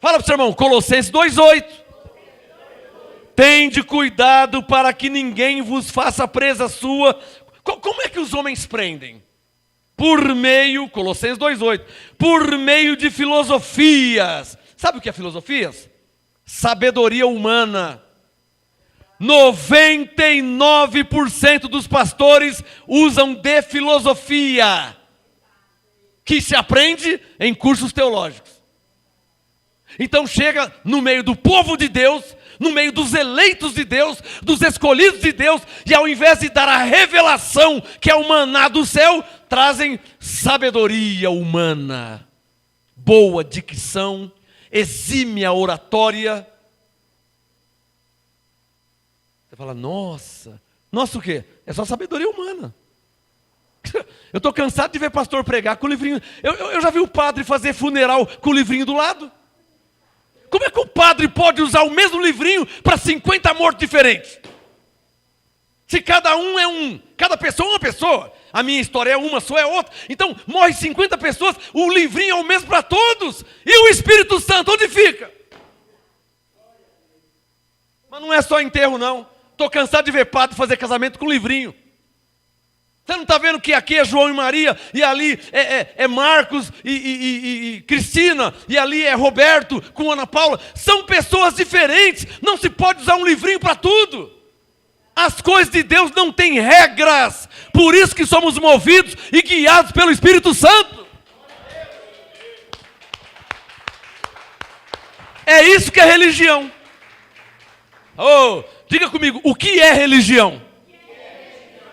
Fala para o seu irmão, Colossenses 2,8. Tende cuidado para que ninguém vos faça presa sua. Como é que os homens prendem? Por meio, Colossenses 2,8, por meio de filosofias. Sabe o que é filosofias? Sabedoria humana. 99% dos pastores usam de filosofia, que se aprende em cursos teológicos. Então chega no meio do povo de Deus, no meio dos eleitos de Deus, dos escolhidos de Deus, e ao invés de dar a revelação, que é o maná do céu, trazem sabedoria humana, boa dicção, exímia oratória. Você fala, nossa o quê? É só sabedoria humana. Eu estou cansado de ver pastor pregar com o livrinho. Eu já vi o padre fazer funeral com o livrinho do lado. Como é que o padre pode usar o mesmo livrinho para 50 mortos diferentes? Se cada um é um, cada pessoa é uma pessoa. A minha história é uma, sua é outra. Então, morre 50 pessoas, o livrinho é o mesmo para todos. E o Espírito Santo, onde fica? Mas não é só enterro, não. Estou cansado de ver padre fazer casamento com livrinho. Você não está vendo que aqui é João e Maria, e ali é Marcos e Cristina, e ali é Roberto com Ana Paula? São pessoas diferentes, não se pode usar um livrinho para tudo. As coisas de Deus não têm regras, por isso que somos movidos e guiados pelo Espírito Santo. É isso que é religião. Oh, diga comigo, o que é religião?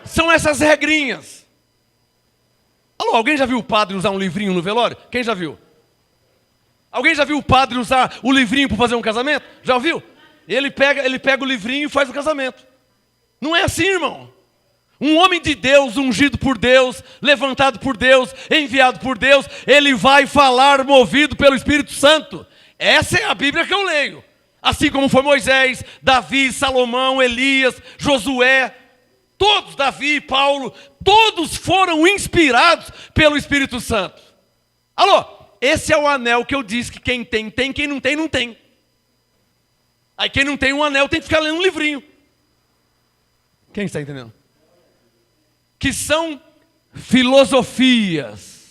São essas regrinhas. Alô, alguém já viu o padre usar um livrinho no velório? Quem já viu? Alguém já viu o padre usar o livrinho para fazer um casamento? Já ouviu? Ele pega o livrinho e faz o casamento. Não é assim, irmão. Um homem de Deus, ungido por Deus, levantado por Deus, enviado por Deus, ele vai falar movido pelo Espírito Santo. Essa é a Bíblia que eu leio. Assim como foi Moisés, Davi, Salomão, Elias, Josué, todos, Davi, Paulo, todos foram inspirados pelo Espírito Santo. Alô, esse é o anel que eu disse que quem tem, tem, quem não tem, não tem. Aí quem não tem um anel tem que ficar lendo um livrinho. Quem está entendendo? Que são filosofias.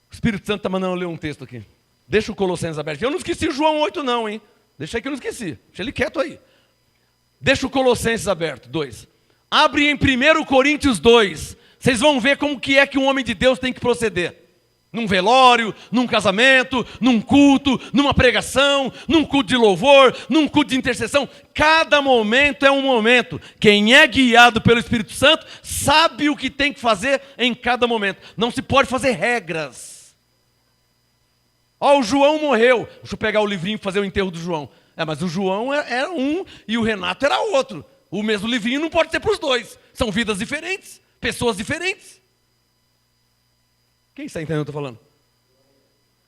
O Espírito Santo está mandando eu ler um texto aqui. Deixa o Colossenses aberto. Eu não esqueci João 8 não, hein? Deixa aí que eu não esqueci. Deixa ele quieto aí. Deixa o Colossenses aberto, 2. Abre em 1 Coríntios 2. Vocês vão ver como que é que um homem de Deus tem que proceder. Num velório, num casamento, num culto, numa pregação, num culto de louvor, num culto de intercessão. Cada momento é um momento. Quem é guiado pelo Espírito Santo sabe o que tem que fazer em cada momento. Não se pode fazer regras. Ó, o João morreu. Deixa eu pegar o livrinho e fazer o enterro do João. Mas o João era um e o Renato era outro. O mesmo livrinho não pode ser para os dois. São vidas diferentes, pessoas diferentes. Quem está entendendo o que eu estou falando?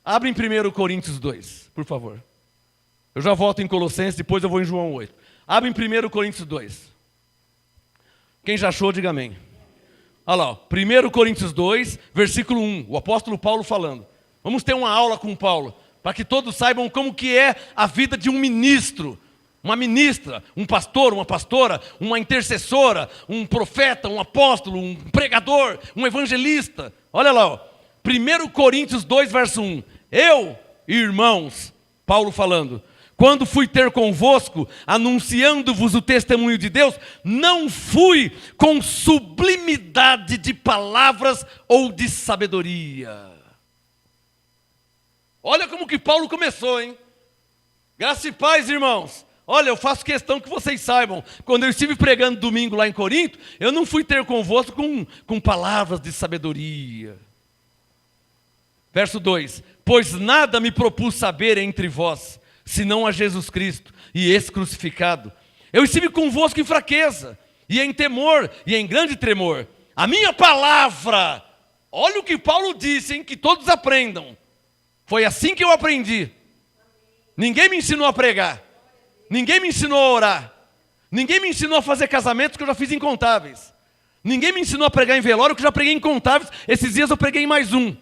Abre em 1 Coríntios 2, por favor. Eu já volto em Colossenses, depois eu vou em João 8. Abre em 1 Coríntios 2. Quem já achou, diga amém. Olha lá, 1 Coríntios 2, versículo 1. O apóstolo Paulo falando. Vamos ter uma aula com Paulo, para que todos saibam como que é a vida de um ministro, uma ministra, um pastor, uma pastora, uma intercessora, um profeta, um apóstolo, um pregador, um evangelista. Olha lá, ó. 1 Coríntios 2, verso 1. Eu, irmãos, Paulo falando, quando fui ter convosco, anunciando-vos o testemunho de Deus, não fui com sublimidade de palavras ou de sabedoria. Olha como que Paulo começou, hein? Graça e paz, irmãos. Olha, eu faço questão que vocês saibam. Quando eu estive pregando domingo lá em Corinto, eu não fui ter convosco com palavras de sabedoria. Verso 2. Pois nada me propus saber entre vós, senão a Jesus Cristo e esse crucificado. Eu estive convosco em fraqueza, e em temor, e em grande tremor. A minha palavra, olha o que Paulo disse, hein, que todos aprendam. Foi assim que eu aprendi. Ninguém me ensinou a pregar. Ninguém me ensinou a orar. Ninguém me ensinou a fazer casamentos, que eu já fiz incontáveis. Ninguém me ensinou a pregar em velório, que eu já preguei incontáveis. Esses dias eu preguei em mais um.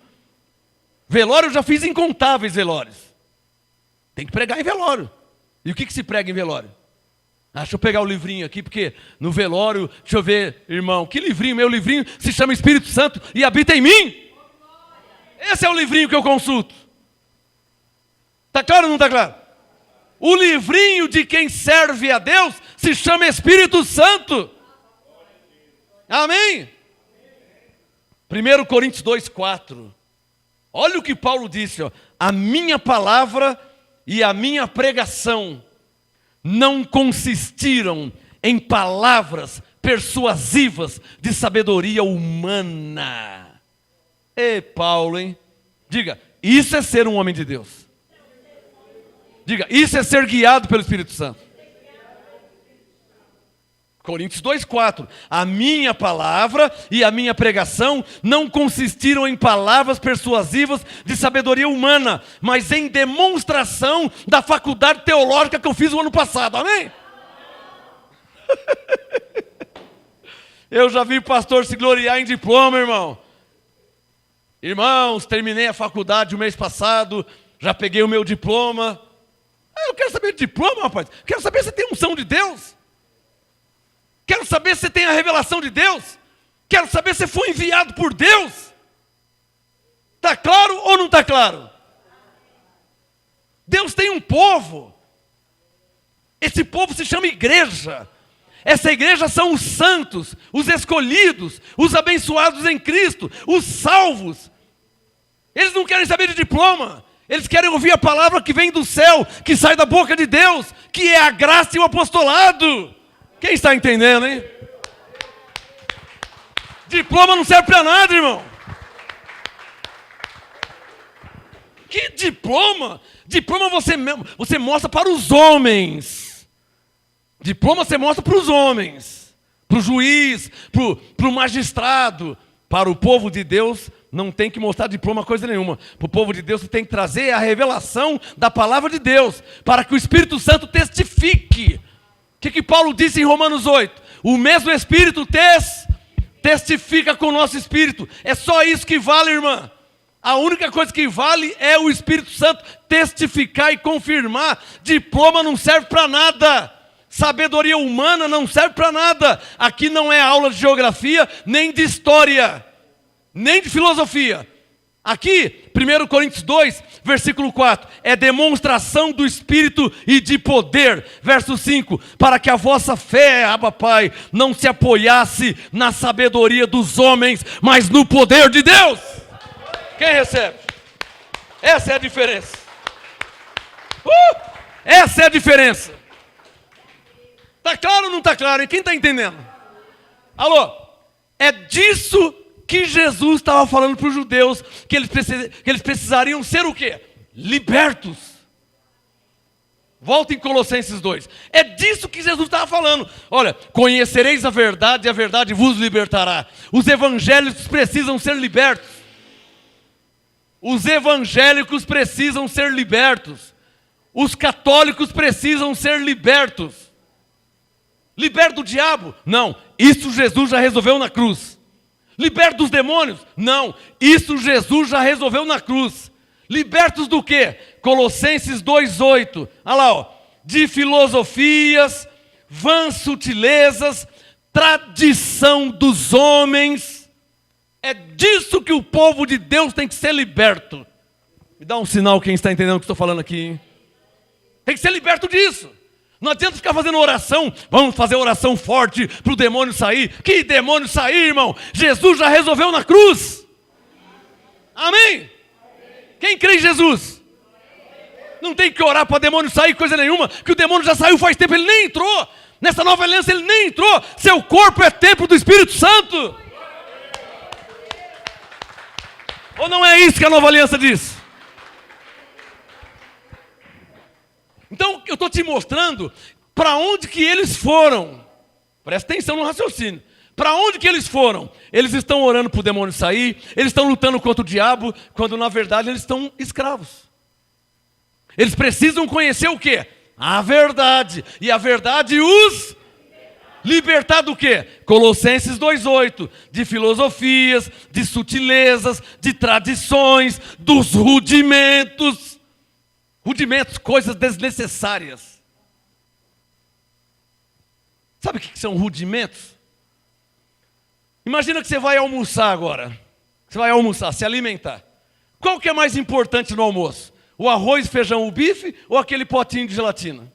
Velório eu já fiz incontáveis velórios. Tem que pregar em velório. E o que se prega em velório? Deixa eu pegar o livrinho aqui, porque no velório, deixa eu ver, irmão, que livrinho? Meu livrinho se chama Espírito Santo e habita em mim. Esse é o livrinho que eu consulto. Está claro ou não está claro? O livrinho de quem serve a Deus se chama Espírito Santo. Amém? 1 Coríntios 2,4. Olha o que Paulo disse, ó. A minha palavra e a minha pregação não consistiram em palavras persuasivas de sabedoria humana. Ei, Paulo, hein? Diga, isso é ser um homem de Deus. Diga, isso é ser guiado pelo Espírito Santo. Coríntios 2,4. A minha palavra e a minha pregação não consistiram em palavras persuasivas de sabedoria humana, mas em demonstração da faculdade teológica que eu fiz o ano passado. Amém? Eu já vi pastor se gloriar em diploma, irmão. Irmãos, terminei a faculdade o mês passado, já peguei o meu diploma. Eu quero saber de diploma, rapaz. Quero saber se tem unção de Deus. Quero saber se tem a revelação de Deus. Quero saber se foi enviado por Deus. Está claro ou não está claro? Deus tem um povo. Esse povo se chama igreja. Essa igreja são os santos, os escolhidos, os abençoados em Cristo, os salvos. Eles não querem saber de diploma. Eles querem ouvir a palavra que vem do céu, que sai da boca de Deus, que é a graça e o apostolado. Quem está entendendo, hein? Diploma não serve para nada, irmão. Que diploma? Diploma você mostra para os homens. Diploma você mostra para os homens. Para o juiz, para o magistrado. Para o povo de Deus, não tem que mostrar diploma coisa nenhuma. Para o povo de Deus, você tem que trazer a revelação da palavra de Deus. Para que o Espírito Santo testifique. O que Paulo disse em Romanos 8? O mesmo Espírito testifica com o nosso Espírito. É só isso que vale, irmã. A única coisa que vale é o Espírito Santo testificar e confirmar. Diploma não serve para nada. Sabedoria humana não serve para nada. Aqui não é aula de geografia, nem de história, nem de filosofia. Aqui, 1 Coríntios 2, versículo 4, é demonstração do Espírito e de poder. Verso 5, para que a vossa fé, Abba Pai, não se apoiasse na sabedoria dos homens, mas no poder de Deus. Quem recebe? Essa é a diferença. Essa é a diferença. Está claro ou não está claro? E quem está entendendo? Alô? É disso que Jesus estava falando para os judeus, que eles precisariam ser o quê? Libertos. Volta em Colossenses 2. É disso que Jesus estava falando. Olha, conhecereis a verdade e a verdade vos libertará. Os evangélicos precisam ser libertos. Os evangélicos precisam ser libertos. Os católicos precisam ser libertos. Liberto do diabo? Não, isso Jesus já resolveu na cruz. Liberto dos demônios? Não, isso Jesus já resolveu na cruz. Libertos do quê? Colossenses 2,8. Olha lá, ó. De filosofias, vãs sutilezas, tradição dos homens. É disso que o povo de Deus tem que ser liberto. Me dá um sinal quem está entendendo o que estou falando aqui, hein? Tem que ser liberto disso. Não adianta ficar fazendo oração. Vamos fazer oração forte para o demônio sair. Que demônio sair, irmão? Jesus já resolveu na cruz. Amém? Quem crê em Jesus? Não tem que orar para demônio sair coisa nenhuma, que o demônio já saiu faz tempo, ele nem entrou. Nessa nova aliança ele nem entrou. Seu corpo é templo do Espírito Santo. Ou não é isso que a nova aliança diz? Então, eu estou te mostrando para onde que eles foram. Presta atenção no raciocínio. Para onde que eles foram? Eles estão orando para o demônio sair, eles estão lutando contra o diabo, quando na verdade eles estão escravos. Eles precisam conhecer o quê? A verdade. E a verdade os... Libertar do quê? Colossenses 2,8. De filosofias, de sutilezas, de tradições, dos rudimentos. Rudimentos, coisas desnecessárias. Sabe o que são rudimentos? Imagina que você vai almoçar agora. Você vai almoçar, se alimentar. Qual que é mais importante no almoço? O arroz, feijão, o bife ou aquele potinho de gelatina?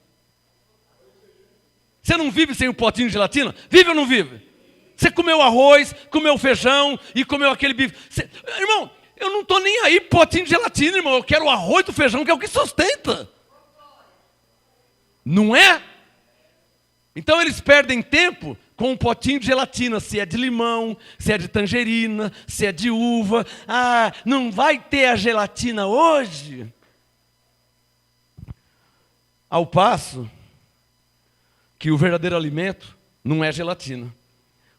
Você não vive sem o potinho de gelatina? Vive ou não vive? Você comeu arroz, comeu feijão e comeu aquele bife. Irmão, eu não estou nem aí pro potinho de gelatina, irmão. Eu quero o arroz do feijão, que é o que sustenta. Não é? Então eles perdem tempo com um potinho de gelatina, se é de limão, se é de tangerina, se é de uva. Ah, não vai ter a gelatina hoje? Ao passo que o verdadeiro alimento não é gelatina.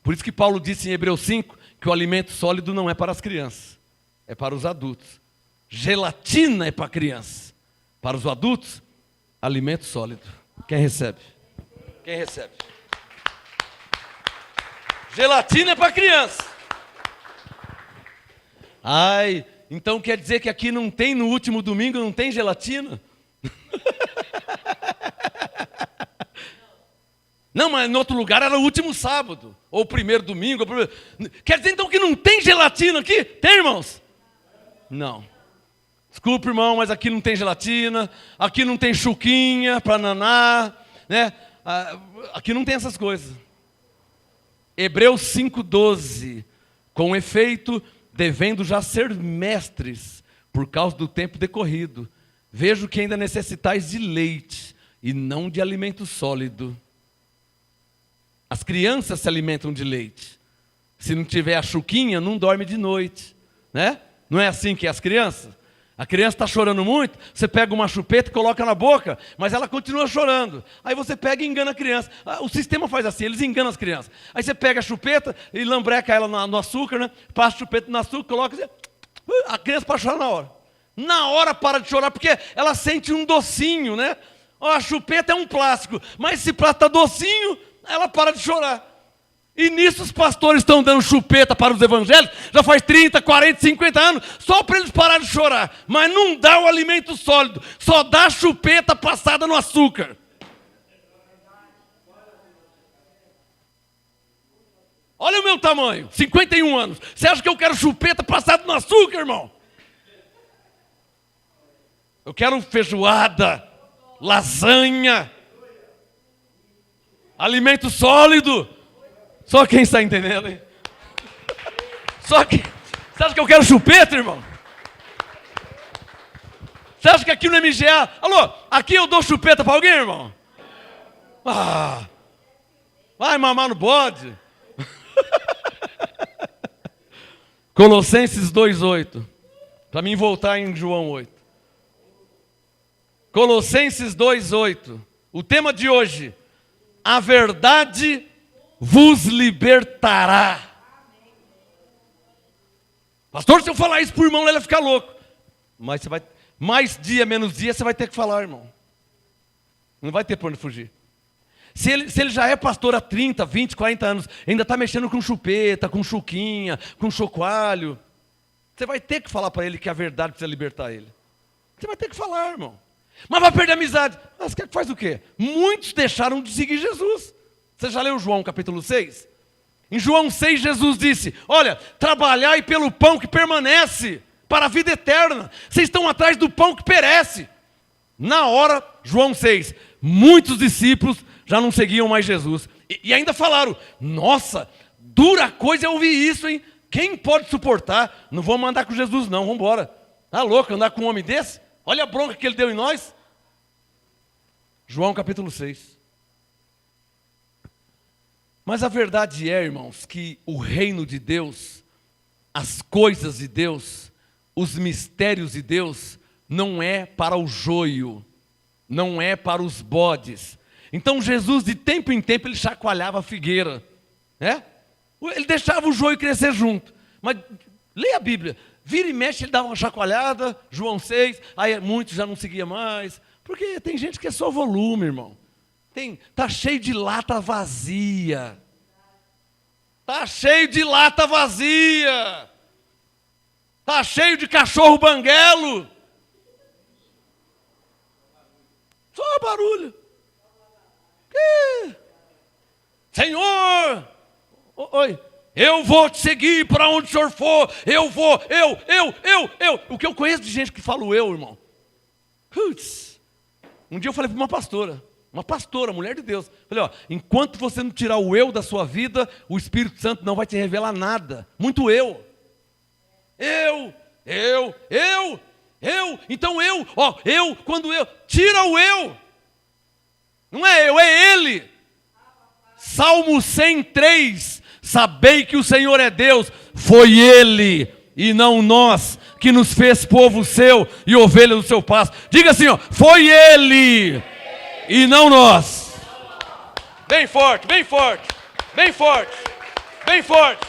Por isso que Paulo disse em Hebreus 5 que o alimento sólido não é para as crianças, é para os adultos. Gelatina é para criança. Para os adultos, alimento sólido. Quem recebe? Quem recebe? Gelatina é para criança. Ai, então quer dizer que aqui não tem, no último domingo, não tem gelatina? Não, mas em outro lugar era o último sábado, ou o primeiro domingo. Quer dizer então que não tem gelatina aqui? Tem, irmãos? Não. Desculpa, irmão, mas aqui não tem gelatina, aqui não tem chuquinha para naná, né? Aqui não tem essas coisas. Hebreus 5,12. Com efeito, devendo já ser mestres, por causa do tempo decorrido, vejo que ainda necessitais de leite, e não de alimento sólido. As crianças se alimentam de leite. Se não tiver a chuquinha, não dorme de noite, né? Não é assim que é as crianças? A criança está chorando muito, você pega uma chupeta e coloca na boca, mas ela continua chorando. Aí você pega e engana a criança. O sistema faz assim, eles enganam as crianças. Aí você pega a chupeta e lambreca ela no açúcar, né? Passa a chupeta no açúcar, coloca e a criança para chorar na hora. Na hora para de chorar, porque ela sente um docinho, né? Ó, a chupeta é um plástico, mas esse plástico está docinho, ela para de chorar. E nisso os pastores estão dando chupeta para os evangélicos, já faz 30, 40, 50 anos, só para eles pararem de chorar. Mas não dá o alimento sólido, só dá chupeta passada no açúcar. Olha o meu tamanho, 51 anos. Você acha que eu quero chupeta passada no açúcar, irmão? Eu quero feijoada, lasanha, alimento sólido. Só quem está entendendo, hein? Só que... Você acha que eu quero chupeta, irmão? Você acha que aqui no MGA... Alô, aqui eu dou chupeta para alguém, irmão? Ah, vai mamar no bode. Colossenses 2,8. Para mim voltar em João 8. Colossenses 2,8. O tema de hoje: a verdade vos libertará. Pastor, se eu falar isso para o irmão, ele vai ficar louco. Mas você vai, mais dia, menos dia, você vai ter que falar, irmão. Não vai ter por onde fugir. Se ele já é pastor há 30, 20, 40 anos, ainda está mexendo com chupeta, com chuquinha, com chocoalho, você vai ter que falar para ele que a verdade precisa libertar ele. Você vai ter que falar, irmão. Mas vai perder a amizade. Mas quer que faz o quê? Muitos deixaram de seguir Jesus. Você já leu João capítulo 6? Em João 6, Jesus disse: olha, trabalhai pelo pão que permanece para a vida eterna. Vocês estão atrás do pão que perece. Na hora, João 6, muitos discípulos já não seguiam mais Jesus. E ainda falaram: nossa, dura coisa é ouvir isso, hein? Quem pode suportar? Não vamos andar com Jesus não, vamos embora. Tá louco andar com um homem desse? Olha a bronca que ele deu em nós. João capítulo 6. Mas a verdade é, irmãos, que o reino de Deus, as coisas de Deus, os mistérios de Deus, não é para o joio, não é para os bodes. Então Jesus, de tempo em tempo, ele chacoalhava a figueira, né? Ele deixava o joio crescer junto. Mas leia a Bíblia, vira e mexe, ele dava uma chacoalhada, João 6, aí muitos já não seguiam mais, porque tem gente que é só volume, irmão. Tá cheio de lata vazia. Tá cheio de lata vazia. Tá cheio de cachorro banguelo. Só barulho. Senhor, oi, eu vou te seguir para onde o Senhor for. Eu vou, eu. O que eu conheço de gente que fala o eu, irmão. Putz. Um dia eu falei para uma pastora, mulher de Deus. Falei, ó, enquanto você não tirar o eu da sua vida, o Espírito Santo não vai te revelar nada. Muito eu. Então quando eu, tira o eu. Não é eu, é Ele. Salmo 103, sabei que o Senhor é Deus, foi Ele e não nós que nos fez povo seu e ovelha do seu pasto. Diga assim, ó, foi Ele e não nós. Bem forte, bem forte, bem forte, bem forte.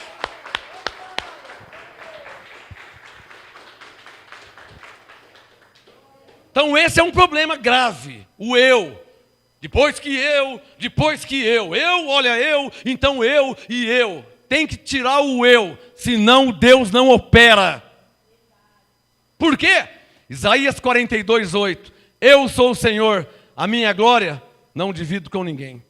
Então esse é um problema grave, o eu. Depois que eu, então eu e eu. Tem que tirar o eu, senão Deus não opera. Por quê? Isaías 42:8. Eu sou o Senhor, a minha glória não divido com ninguém.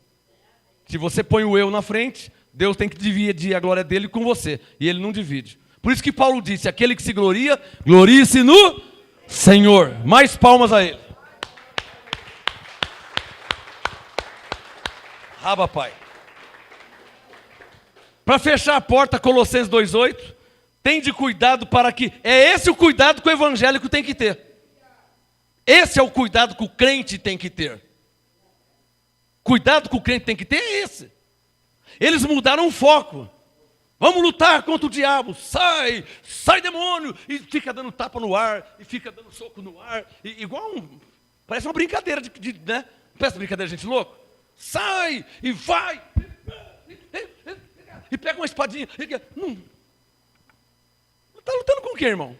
Se você põe o eu na frente, Deus tem que dividir a glória dele com você, e ele não divide. Por isso que Paulo disse, aquele que se gloria, glorie-se no Senhor. Mais palmas a ele. Raba, Pai. Para fechar a porta, Colossenses 2:8, tende cuidado para que... É esse o cuidado que o evangélico tem que ter. Esse é o cuidado que o crente tem que ter. Cuidado que o crente tem que ter é esse. Eles mudaram o foco. Vamos lutar contra o diabo. Sai demônio. E fica dando tapa no ar, e fica dando soco no ar. Parece uma brincadeira, né? Parece uma brincadeira de gente louca. Sai e vai. E pega uma espadinha. Não. Está lutando com o quê, irmão?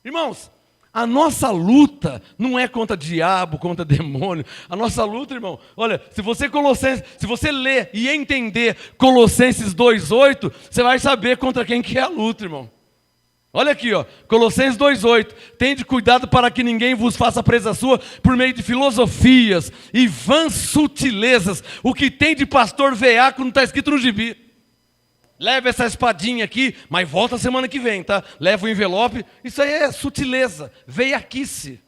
Irmãos, a nossa luta não é contra diabo, contra demônio. A nossa luta, irmão, olha, se você ler e entender Colossenses 2:8, você vai saber contra quem que é a luta, irmão. Olha aqui, ó, Colossenses 2:8. Tende cuidado para que ninguém vos faça presa sua por meio de filosofias e vãs sutilezas. O que tem de pastor veaco não está escrito no gibi. Leva essa espadinha aqui, mas volta semana que vem, tá? Leva o envelope. Isso aí é sutileza, veiaquice.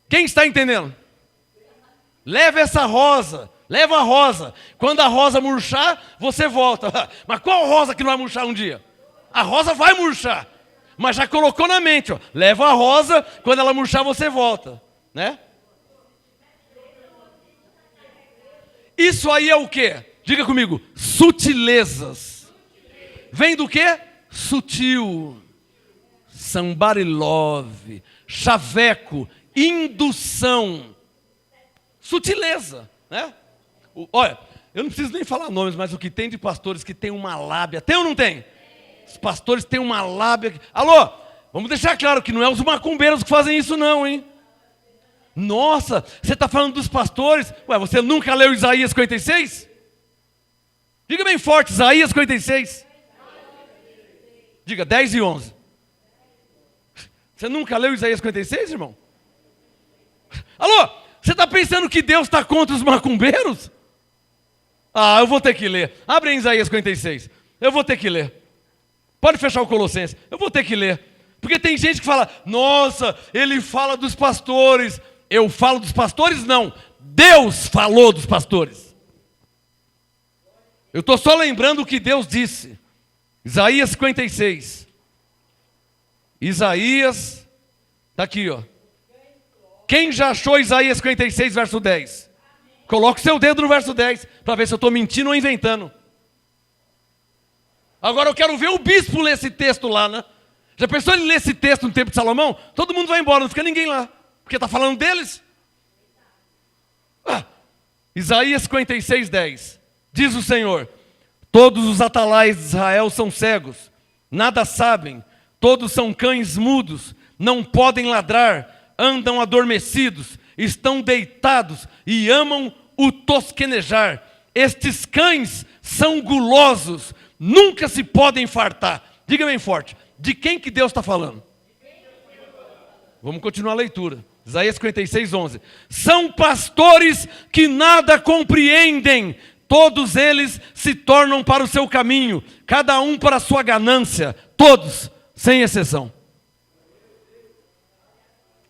Quem está entendendo? Leva essa rosa, leva a rosa. Quando a rosa murchar, você volta. Mas qual rosa que não vai murchar um dia? A rosa vai murchar, mas já colocou na mente, ó, leva a rosa, quando ela murchar você volta, né? Isso aí é o quê? Diga comigo, sutilezas. Vem do quê? Sutil, somebody love, chaveco, indução, sutileza, né? Olha, eu não preciso nem falar nomes, mas o que tem de pastores que tem uma lábia, tem ou não tem? Os pastores têm uma lábia. Alô, vamos deixar claro que não é os macumbeiros que fazem isso não, hein? Nossa, você está falando dos pastores? Ué, você nunca leu Isaías 56? Diga bem forte, Isaías 56. Diga 10 e 11. Você nunca leu Isaías 56, irmão? Alô, você está pensando que Deus está contra os macumbeiros? Ah, eu vou ter que ler. Abre em Isaías 56. Eu vou ter que ler. Pode fechar o Colossenses, eu vou ter que ler. Porque tem gente que fala, nossa, ele fala dos pastores. Eu falo dos pastores? Não. Deus falou dos pastores. Eu estou só lembrando o que Deus disse. Isaías 56. Isaías, está aqui, ó. Quem já achou Isaías 56, verso 10? Coloque seu dedo no verso 10, para ver se eu estou mentindo ou inventando. Agora eu quero ver o bispo ler esse texto lá, né? Já pensou ele ler esse texto no tempo de Salomão? Todo mundo vai embora, não fica ninguém lá. Porque está falando deles. Isaías 56, 10. Diz o Senhor, todos os atalaias de Israel são cegos, nada sabem, todos são cães mudos, não podem ladrar, andam adormecidos, estão deitados e amam o tosquenejar. Estes cães são gulosos, nunca se podem fartar. Diga bem forte, de quem que Deus está falando? Vamos continuar a leitura. Isaías 56, 11. São pastores que nada compreendem, todos eles se tornam para o seu caminho, cada um para a sua ganância, todos, sem exceção.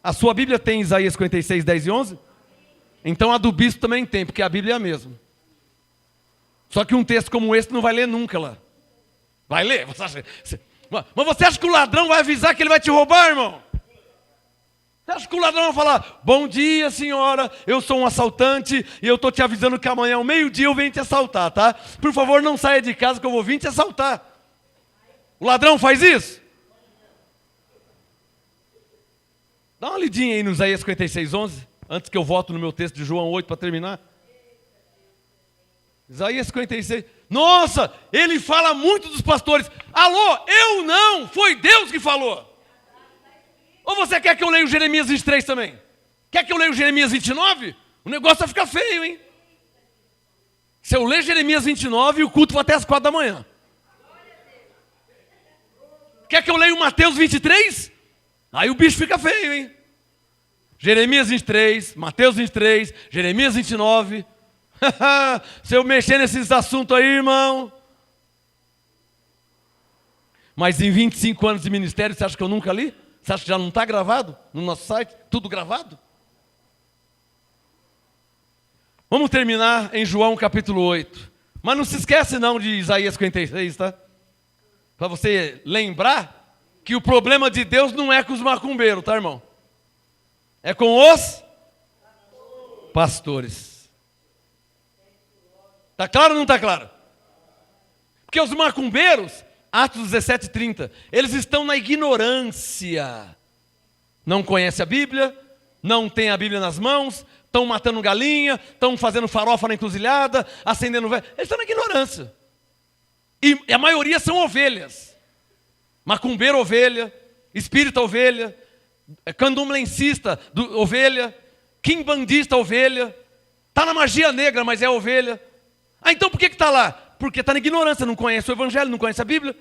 A sua Bíblia tem Isaías 56, 10 e 11? Então a do bispo também tem, porque a Bíblia é a mesma. Só que um texto como esse não vai ler nunca lá. Vai ler? Mas você acha que o ladrão vai avisar que ele vai te roubar, irmão? Você acha que o ladrão vai falar: bom dia, senhora, eu sou um assaltante e eu estou te avisando que amanhã ao meio-dia eu venho te assaltar, tá? Por favor, não saia de casa que eu vou vir te assaltar. O ladrão faz isso? Dá uma lidinha aí no Isaías 56, 11, antes que eu volte no meu texto de João 8 para terminar. Isaías 56. Nossa, ele fala muito dos pastores. Alô, eu não, foi Deus que falou. Ou você quer que eu leia o Jeremias 23 também? Quer que eu leia o Jeremias 29? O negócio vai ficar feio, hein? Se eu ler Jeremias 29, o culto vai até as 4 da manhã. Quer que eu leia o Mateus 23? Aí o bicho fica feio, hein? Jeremias 23, Mateus 23, Jeremias 29. Se eu mexer nesses assuntos aí, irmão. Mas em 25 anos de ministério, você acha que eu nunca li? Você acha que já não está gravado no nosso site? Tudo gravado? Vamos terminar em João capítulo 8. Mas não se esquece não de Isaías 56, tá? Para você lembrar que o problema de Deus não é com os macumbeiros, tá, irmão? É com os pastores. Está claro ou não está claro? Porque os macumbeiros, Atos 17:30, eles estão na ignorância. Não conhecem a Bíblia, não têm a Bíblia nas mãos, estão matando galinha, estão fazendo farofa na encruzilhada, acendendo velho. Eles estão na ignorância. E a maioria são ovelhas. Macumbeiro, ovelha. Espírita, ovelha. Candomblessista, ovelha. Quimbandista, ovelha. Está na magia negra, mas é ovelha. Ah, então por que está lá? Porque está na ignorância, não conhece o Evangelho, não conhece a Bíblia.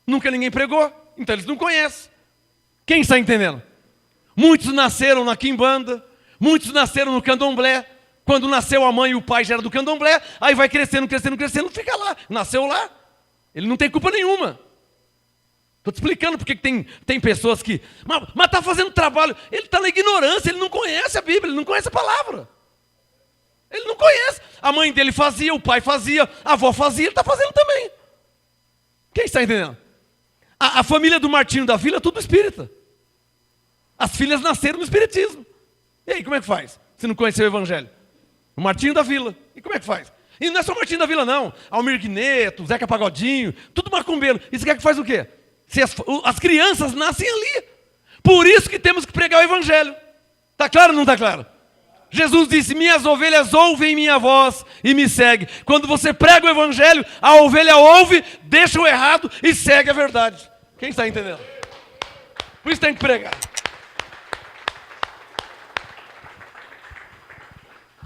Nunca ninguém pregou, então eles não conhecem. Quem está entendendo? Muitos nasceram na quimbanda, muitos nasceram no candomblé. Quando nasceu a mãe e o pai já era do candomblé, aí vai crescendo, crescendo, crescendo, fica lá. Nasceu lá. Ele não tem culpa nenhuma. Estou te explicando porque tem pessoas que... Mas está fazendo trabalho. Ele está na ignorância, ele não conhece a Bíblia, ele não conhece a palavra. Ele não conhece. A mãe dele fazia, o pai fazia, a avó fazia, ele está fazendo também. Quem está entendendo? A família do Martinho da Vila é tudo espírita. As filhas nasceram no espiritismo. E aí, como é que faz? Se não conheceu o Evangelho? O Martinho da Vila. E como é que faz? E não é só o Martinho da Vila, não. Almir Guineto, Zeca Pagodinho, tudo macumbeiro. Isso quer que faz o quê? Se as crianças nascem ali. Por isso que temos que pregar o Evangelho. Está claro ou não está claro? Jesus disse: minhas ovelhas ouvem minha voz e me seguem. Quando você prega o Evangelho, a ovelha ouve, deixa o errado e segue a verdade. Quem está entendendo? Por isso tem que pregar.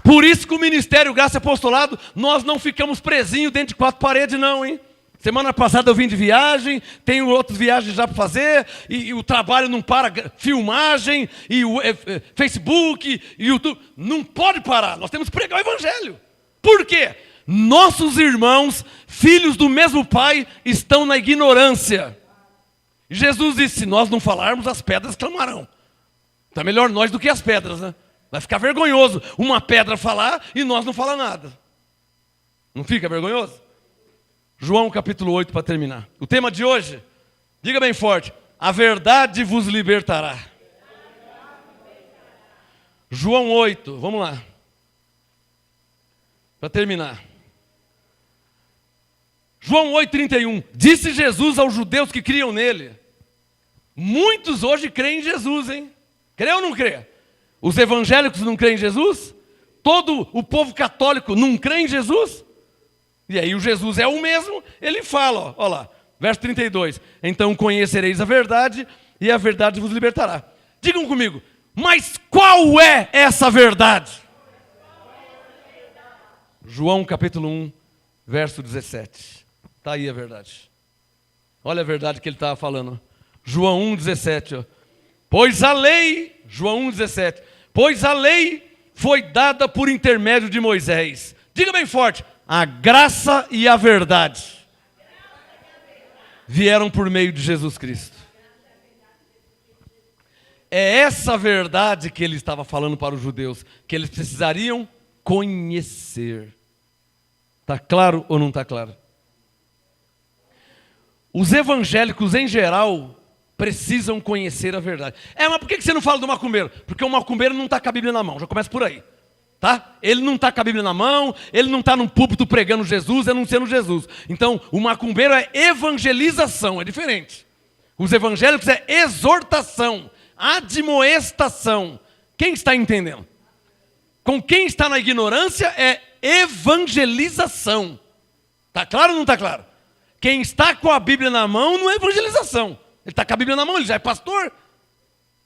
Por isso que o Ministério Graça e Apostolado, nós não ficamos presinhos dentro de 4 paredes não, hein? Semana passada eu vim de viagem, tenho outras viagens já para fazer, e o trabalho não para, filmagem, e o Facebook, e YouTube, não pode parar, nós temos que pregar o Evangelho. Por quê? Nossos irmãos, filhos do mesmo Pai, estão na ignorância. Jesus disse: se nós não falarmos, as pedras clamarão. Então é melhor nós do que as pedras, né? Vai ficar vergonhoso uma pedra falar e nós não falar nada. Não fica vergonhoso? João capítulo 8 para terminar. O tema de hoje, diga bem forte: a verdade vos libertará. João 8, vamos lá. Para terminar. João 8:31. Disse Jesus aos judeus que criam nele. Muitos hoje creem em Jesus, hein? Crê ou não crê? Os evangélicos não creem em Jesus? Todo o povo católico não crê em Jesus? E aí o Jesus é o mesmo, ele fala, ó lá, verso 32. Então conhecereis a verdade e a verdade vos libertará. Digam comigo, Mas qual é essa verdade? João capítulo 1, verso 17. Está aí a verdade. Olha a verdade que ele estava falando. João 1, 17. Ó. Pois a lei, João 1, 17. Pois a lei foi dada por intermédio de Moisés. Diga bem forte. A graça e a verdade vieram por meio de Jesus Cristo. É essa verdade que ele estava falando para os judeus, que eles precisariam conhecer. Está claro ou não está claro? Os evangélicos em geral precisam conhecer a verdade. Mas por que você não fala do macumbeiro? Porque o macumbeiro não está com a Bíblia na mão, já começa por aí. Tá? Ele não está com a Bíblia na mão, ele não está num púlpito pregando Jesus, anunciando Jesus. Então, o macumbeiro é evangelização, é diferente. Os evangélicos é exortação, admoestação. Quem está entendendo? Com quem está na ignorância é evangelização. Está claro ou não está claro? Quem está com a Bíblia na mão não é evangelização. Ele está com a Bíblia na mão, ele já é pastor.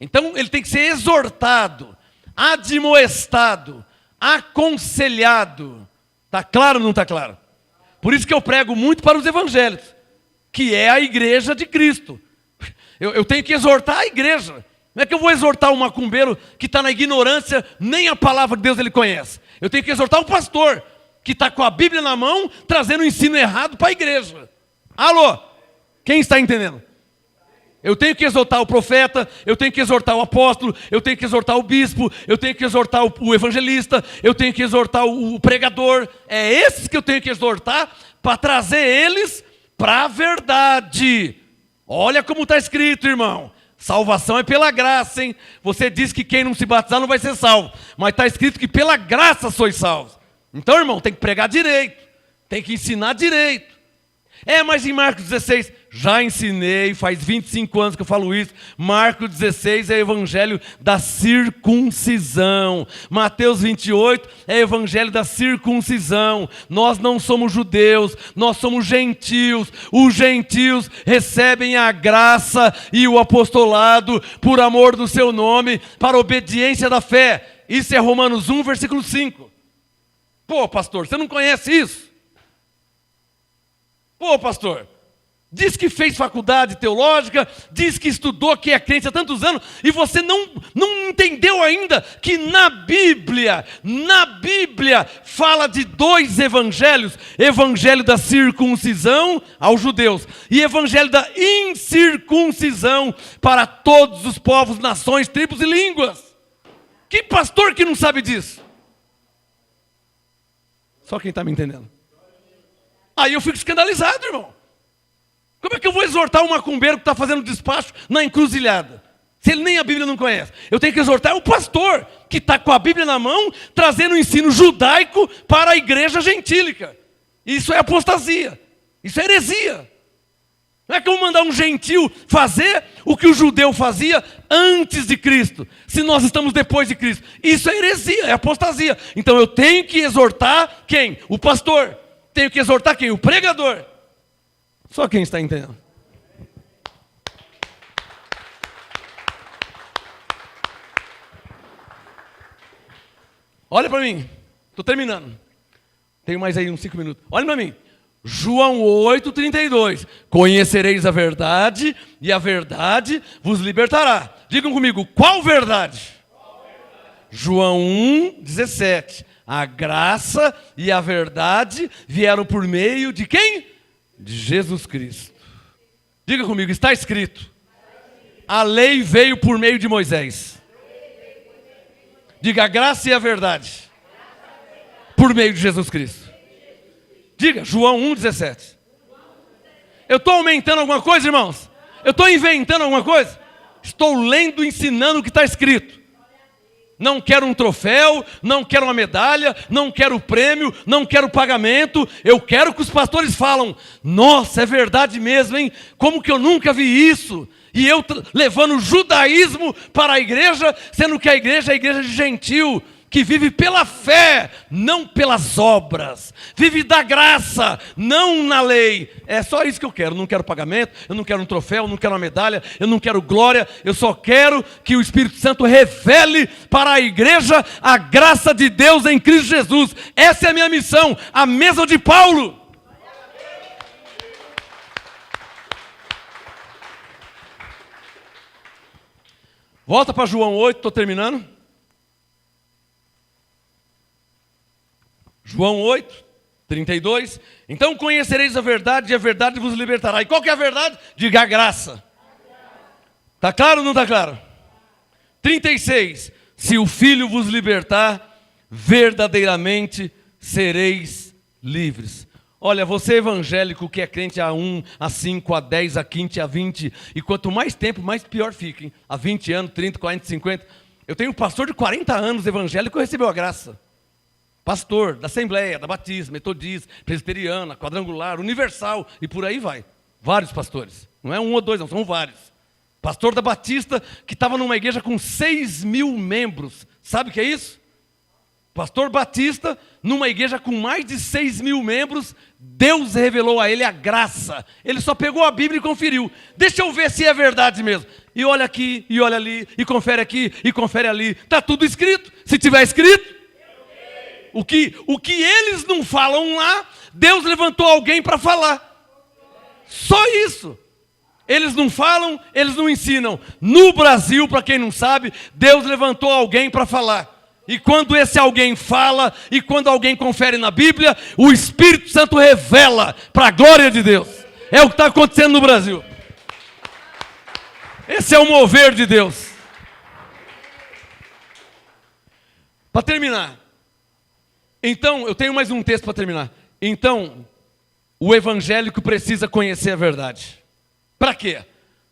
Então, ele tem que ser exortado, admoestado, aconselhado. Está claro ou não está claro? Por isso que eu prego muito para os evangélicos, que é a igreja de Cristo. Eu tenho que exortar a igreja. Não é que eu vou exortar um macumbeiro que está na ignorância, nem a palavra de Deus ele conhece. Eu tenho que exortar o pastor, que está com a Bíblia na mão, trazendo o ensino errado para a igreja. Alô? Quem está entendendo? Eu tenho que exortar o profeta, eu tenho que exortar o apóstolo, eu tenho que exortar o bispo, eu tenho que exortar o evangelista, eu tenho que exortar o pregador. É esses que eu tenho que exortar para trazer eles para a verdade. Olha como está escrito, irmão. Salvação é pela graça, hein? Você diz que quem não se batizar não vai ser salvo. Mas está escrito que pela graça sois salvos. Então, irmão, tem que pregar direito. Tem que ensinar direito. Mas em Marcos 16, já ensinei, faz 25 anos que eu falo isso. Marcos 16 é evangelho da circuncisão. Mateus 28 é evangelho da circuncisão. Nós não somos judeus, nós somos gentios. Os gentios recebem a graça e o apostolado por amor do seu nome, para obediência da fé. Isso é Romanos 1, versículo 5. Pô, pastor, você não conhece isso? Pô, pastor, diz que fez faculdade teológica, diz que estudou, que é crente há tantos anos, e você não entendeu ainda que na Bíblia fala de dois evangelhos, evangelho da circuncisão aos judeus e evangelho da incircuncisão para todos os povos, nações, tribos e línguas. Que pastor que não sabe disso? Só quem está me entendendo. Aí eu fico escandalizado, irmão. Como é que eu vou exortar um macumbeiro que está fazendo despacho na encruzilhada? Se ele nem a Bíblia não conhece. Eu tenho que exortar o pastor que está com a Bíblia na mão, trazendo o ensino judaico para a igreja gentílica. Isso é apostasia. Isso é heresia. Não é que eu vou mandar um gentil fazer o que o judeu fazia antes de Cristo, se nós estamos depois de Cristo. Isso é heresia, é apostasia. Então eu tenho que exortar quem? O pastor. Tenho que exortar quem? O pregador. Só quem está entendendo. Olha para mim. Estou terminando. Tenho mais aí uns 5 minutos. Olha para mim. João 8:32. Conhecereis a verdade e a verdade vos libertará. Digam comigo, qual verdade? João 1:17. A graça e a verdade vieram por meio de quem? De Jesus Cristo. Diga comigo, está escrito. A lei veio por meio de Moisés. Diga, a graça e a verdade por meio de Jesus Cristo. Diga, João 1:17. Eu estou aumentando alguma coisa, irmãos? Eu estou inventando alguma coisa? Estou lendo, ensinando o que está escrito. Não quero um troféu, não quero uma medalha, não quero prêmio, não quero pagamento. Eu quero que os pastores falam, nossa, é verdade mesmo, hein? Como que eu nunca vi isso? E eu levando o judaísmo para a igreja, sendo que a igreja é a igreja de gentil. que vive pela fé, não pelas obras, vive da graça, não na lei. É só isso que eu quero. Não quero pagamento, eu não quero um troféu, eu não quero uma medalha, eu não quero glória. Eu só quero que o Espírito Santo revele para a igreja a graça de Deus em Cristo Jesus. Essa é a minha missão, a mesma de Paulo. Volta para João 8, estou terminando. João 8, 32. Então conhecereis a verdade e a verdade vos libertará. E qual que é a verdade? Diga a graça. Está claro ou não está claro? 36. Se o Filho vos libertar, verdadeiramente sereis livres. Olha, você evangélico que é crente a 1, a 5, a 10, a 15, a 20, e quanto mais tempo, mais pior fica, hein? Há 20 anos, 30, 40, 50. Eu tenho um pastor de 40 anos evangélico que recebeu a graça. Pastor da Assembleia, da Batista, Metodista, Presbiteriana, Quadrangular, Universal, e por aí vai. Vários pastores. Não é um ou dois, não, são vários. Pastor da Batista, que estava numa igreja com 6.000 membros. Sabe o que é isso? Pastor Batista, numa igreja com mais de 6.000 membros, Deus revelou a ele a graça. Ele só pegou a Bíblia e conferiu. Deixa eu ver se é verdade mesmo. E olha aqui, e olha ali, e confere aqui, e confere ali. Está tudo escrito. Se tiver escrito, o que eles não falam lá, Deus levantou alguém para falar. Só isso. Eles não falam, eles não ensinam. No Brasil, para quem não sabe, Deus levantou alguém para falar. E quando esse alguém fala, e quando alguém confere na Bíblia, o Espírito Santo revela para a glória de Deus. É o que está acontecendo no Brasil. Esse é o mover de Deus. Para terminar. Então, eu tenho mais um texto para terminar. Então, o evangélico precisa conhecer a verdade. Para quê?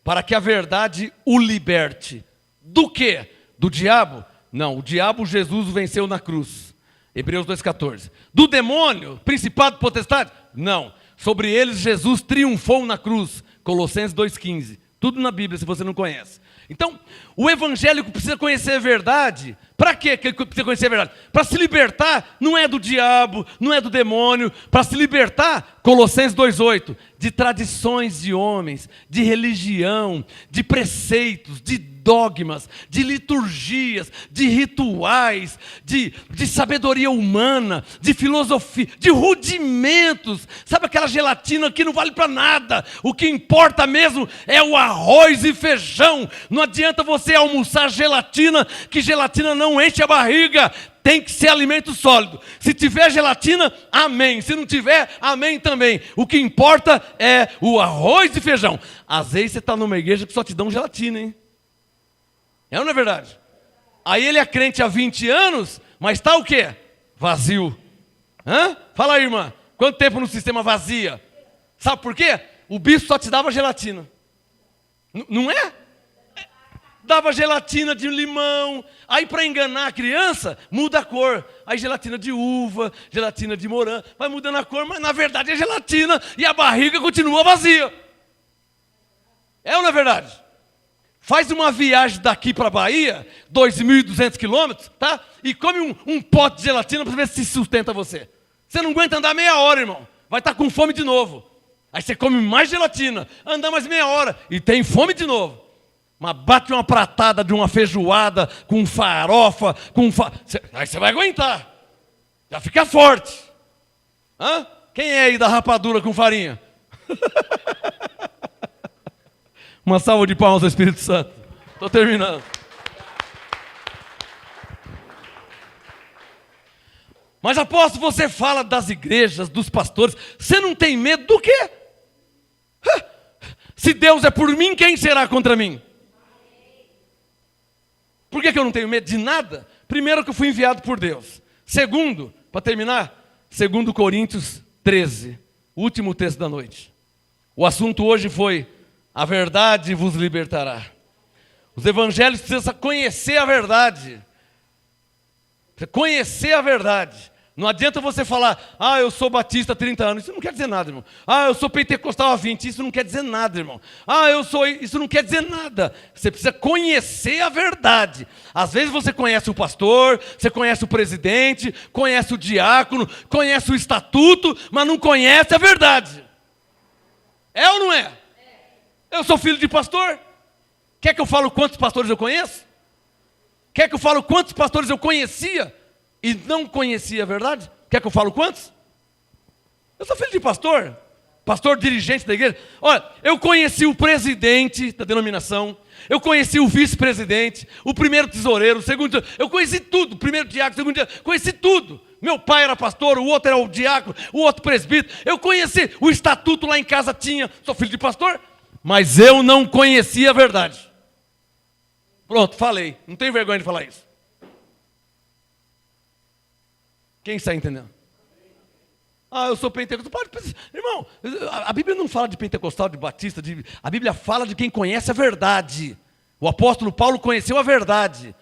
Para que a verdade o liberte. Do quê? Do diabo? Não, o diabo Jesus venceu na cruz. Hebreus 2,14. Do demônio, principado, potestade? Não. Sobre eles Jesus triunfou na cruz. Colossenses 2,15. Tudo na Bíblia, se você não conhece. Então, o evangélico precisa conhecer a verdade. Para quê que ele precisa conhecer a verdade? Para se libertar, não é do diabo, não é do demônio. Para se libertar, Colossenses 2,8, de tradições de homens, de religião, de preceitos, de dogmas, de liturgias, de rituais, de sabedoria humana, de filosofia, de rudimentos. Sabe aquela gelatina que não vale para nada? O que importa mesmo é o arroz e feijão. Não adianta você almoçar gelatina, que gelatina não enche a barriga. Tem que ser alimento sólido. Se tiver gelatina, amém. Se não tiver, amém também. O que importa é o arroz e feijão. Às vezes você está numa igreja que só te dão gelatina, hein? É ou não é verdade? Aí ele é crente há 20 anos, mas está o quê? Vazio. Hã? Fala aí, irmã. Quanto tempo no sistema vazia? Sabe por quê? O bispo só te dava gelatina. Não é? Dava gelatina de limão. Aí para enganar a criança, muda a cor. Aí gelatina de uva, gelatina de morango. Vai mudando a cor, mas na verdade é gelatina e a barriga continua vazia. É ou não é verdade? Faz uma viagem daqui para a Bahia, 2.200 quilômetros, tá? E come um pote de gelatina para ver se sustenta você. Você não aguenta andar meia hora, irmão. Vai estar com fome de novo. Aí você come mais gelatina, anda mais meia hora e tem fome de novo. Mas bate uma pratada de uma feijoada com farofa, aí você vai aguentar. Já fica forte. Hã? Quem é aí da rapadura com farinha? Uma salva de palmas ao Espírito Santo. Estou terminando. Mas apóstolo, você fala das igrejas, dos pastores. Você não tem medo do quê? Se Deus é por mim, quem será contra mim? Por que eu não tenho medo de nada? Primeiro, que eu fui enviado por Deus. Segundo, para terminar, 2 Coríntios 13, último texto da noite. O assunto hoje foi: a verdade vos libertará. Os evangélicos precisam conhecer a verdade. Conhecer a verdade. Não adianta você falar, eu sou batista há 30 anos. Isso não quer dizer nada, irmão. Eu sou pentecostal há 20. Isso não quer dizer nada, irmão. Isso não quer dizer nada. Você precisa conhecer a verdade. Às vezes você conhece o pastor, você conhece o presidente, conhece o diácono, conhece o estatuto, mas não conhece a verdade. É ou não é? Eu sou filho de pastor. Quer que eu fale quantos pastores eu conheço? Quer que eu fale quantos pastores eu conhecia e não conhecia a verdade? Quer que eu fale quantos? Eu sou filho de pastor, pastor dirigente da igreja. Olha, eu conheci o presidente da denominação, eu conheci o vice-presidente, o primeiro tesoureiro, o segundo tesoureiro, eu conheci tudo, o primeiro diácono, o segundo diácono, conheci tudo. Meu pai era pastor, o outro era o diácono, o outro presbítero. Eu conheci, o estatuto lá em casa tinha, sou filho de pastor, mas eu não conhecia a verdade. Pronto, falei, não tenho vergonha de falar isso. Quem está entendendo? Eu sou pentecostal. Irmão, a Bíblia não fala de pentecostal, de batista, a Bíblia fala de quem conhece a verdade. O apóstolo Paulo conheceu a verdade.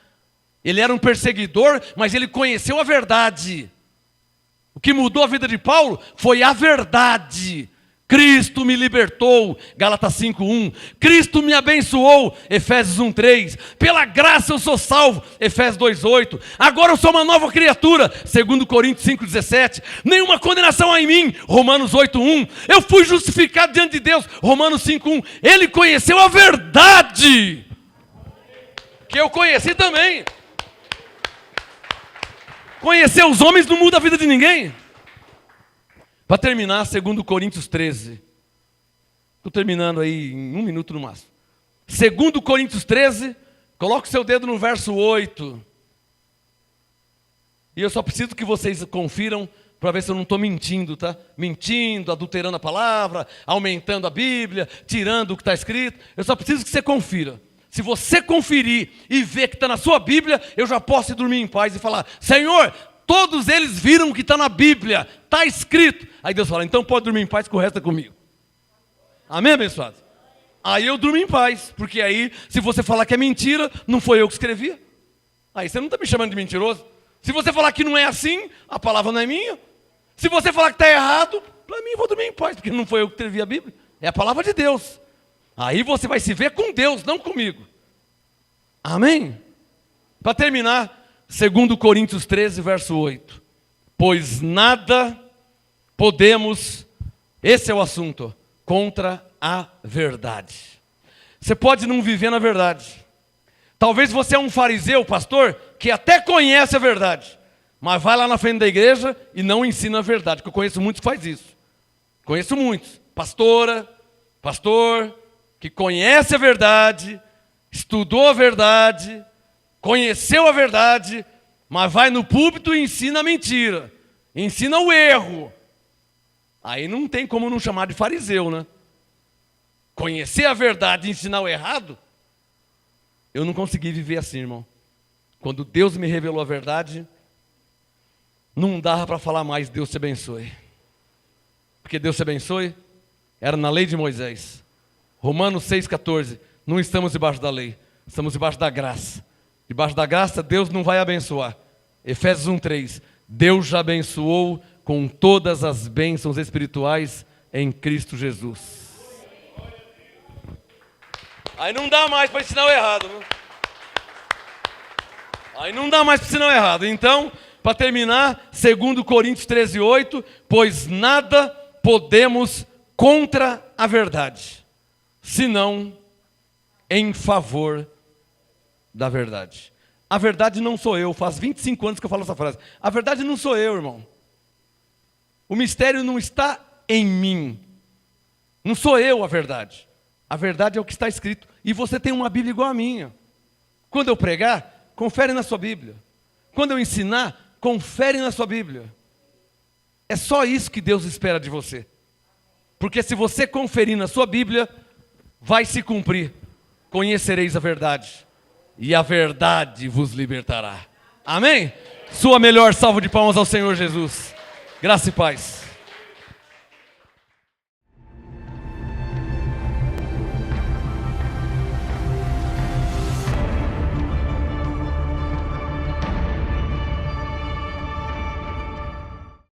Ele era um perseguidor, mas ele conheceu a verdade. O que mudou a vida de Paulo foi a verdade. Cristo me libertou, Gálatas 5:1. Cristo me abençoou, Efésios 1:3. Pela graça eu sou salvo, Efésios 2:8. Agora eu sou uma nova criatura, 2 Coríntios 5:17. Nenhuma condenação há em mim, Romanos 8:1. Eu fui justificado diante de Deus, Romanos 5:1. Ele conheceu a verdade, que eu conheci também. Conhecer os homens não muda a vida de ninguém. Para terminar, 2 Coríntios 13. Estou terminando aí em 1 minuto no máximo. 2 Coríntios 13, coloque o seu dedo no verso 8. E eu só preciso que vocês confiram para ver se eu não estou mentindo, tá? Mentindo, adulterando a palavra, aumentando a Bíblia, tirando o que está escrito. Eu só preciso que você confira. Se você conferir e ver que está na sua Bíblia, eu já posso ir dormir em paz e falar, Senhor, todos eles viram o que está na Bíblia, está escrito. Aí Deus fala, então pode dormir em paz que o resto é comigo. Amém, abençoado? Aí eu durmo em paz, porque aí, se você falar que é mentira, não foi eu que escrevi. Aí você não está me chamando de mentiroso. Se você falar que não é assim, a palavra não é minha. Se você falar que está errado, para mim eu vou dormir em paz, porque não foi eu que escrevi a Bíblia. É a palavra de Deus. Aí você vai se ver com Deus, não comigo. Amém? Para terminar, 2 Coríntios 13, verso 8. Pois nada podemos, esse é o assunto, contra a verdade. Você pode não viver na verdade. Talvez você é um fariseu, pastor, que até conhece a verdade, mas vai lá na frente da igreja e não ensina a verdade, que eu conheço muitos que faz isso. Conheço muitos. Pastor, que conhece a verdade, estudou a verdade, conheceu a verdade, mas vai no púlpito e ensina a mentira, ensina o erro. Aí não tem como não chamar de fariseu, né? Conhecer a verdade e ensinar o errado, eu não consegui viver assim, irmão. Quando Deus me revelou a verdade, não dava para falar mais, Deus te abençoe. Porque Deus te abençoe, era na lei de Moisés. Romanos 6,14, não estamos debaixo da lei, estamos debaixo da graça. Debaixo da graça, Deus não vai abençoar. Efésios 1:3, Deus já abençoou com todas as bênçãos espirituais em Cristo Jesus. Aí não dá mais para ensinar o errado, né? Aí não dá mais para ensinar o errado. Então, para terminar, 2 Coríntios 13:8, pois nada podemos contra a verdade, senão em favor da verdade. A verdade não sou eu, faz 25 anos que eu falo essa frase. A verdade não sou eu, irmão. O mistério não está em mim. Não sou eu a verdade. A verdade é o que está escrito. E você tem uma Bíblia igual a minha. Quando eu pregar, confere na sua Bíblia. Quando eu ensinar, confere na sua Bíblia. É só isso que Deus espera de você. Porque se você conferir na sua Bíblia, vai se cumprir. Conhecereis a verdade, e a verdade vos libertará. Amém? Sua melhor salva de palmas ao Senhor Jesus. Graça e paz.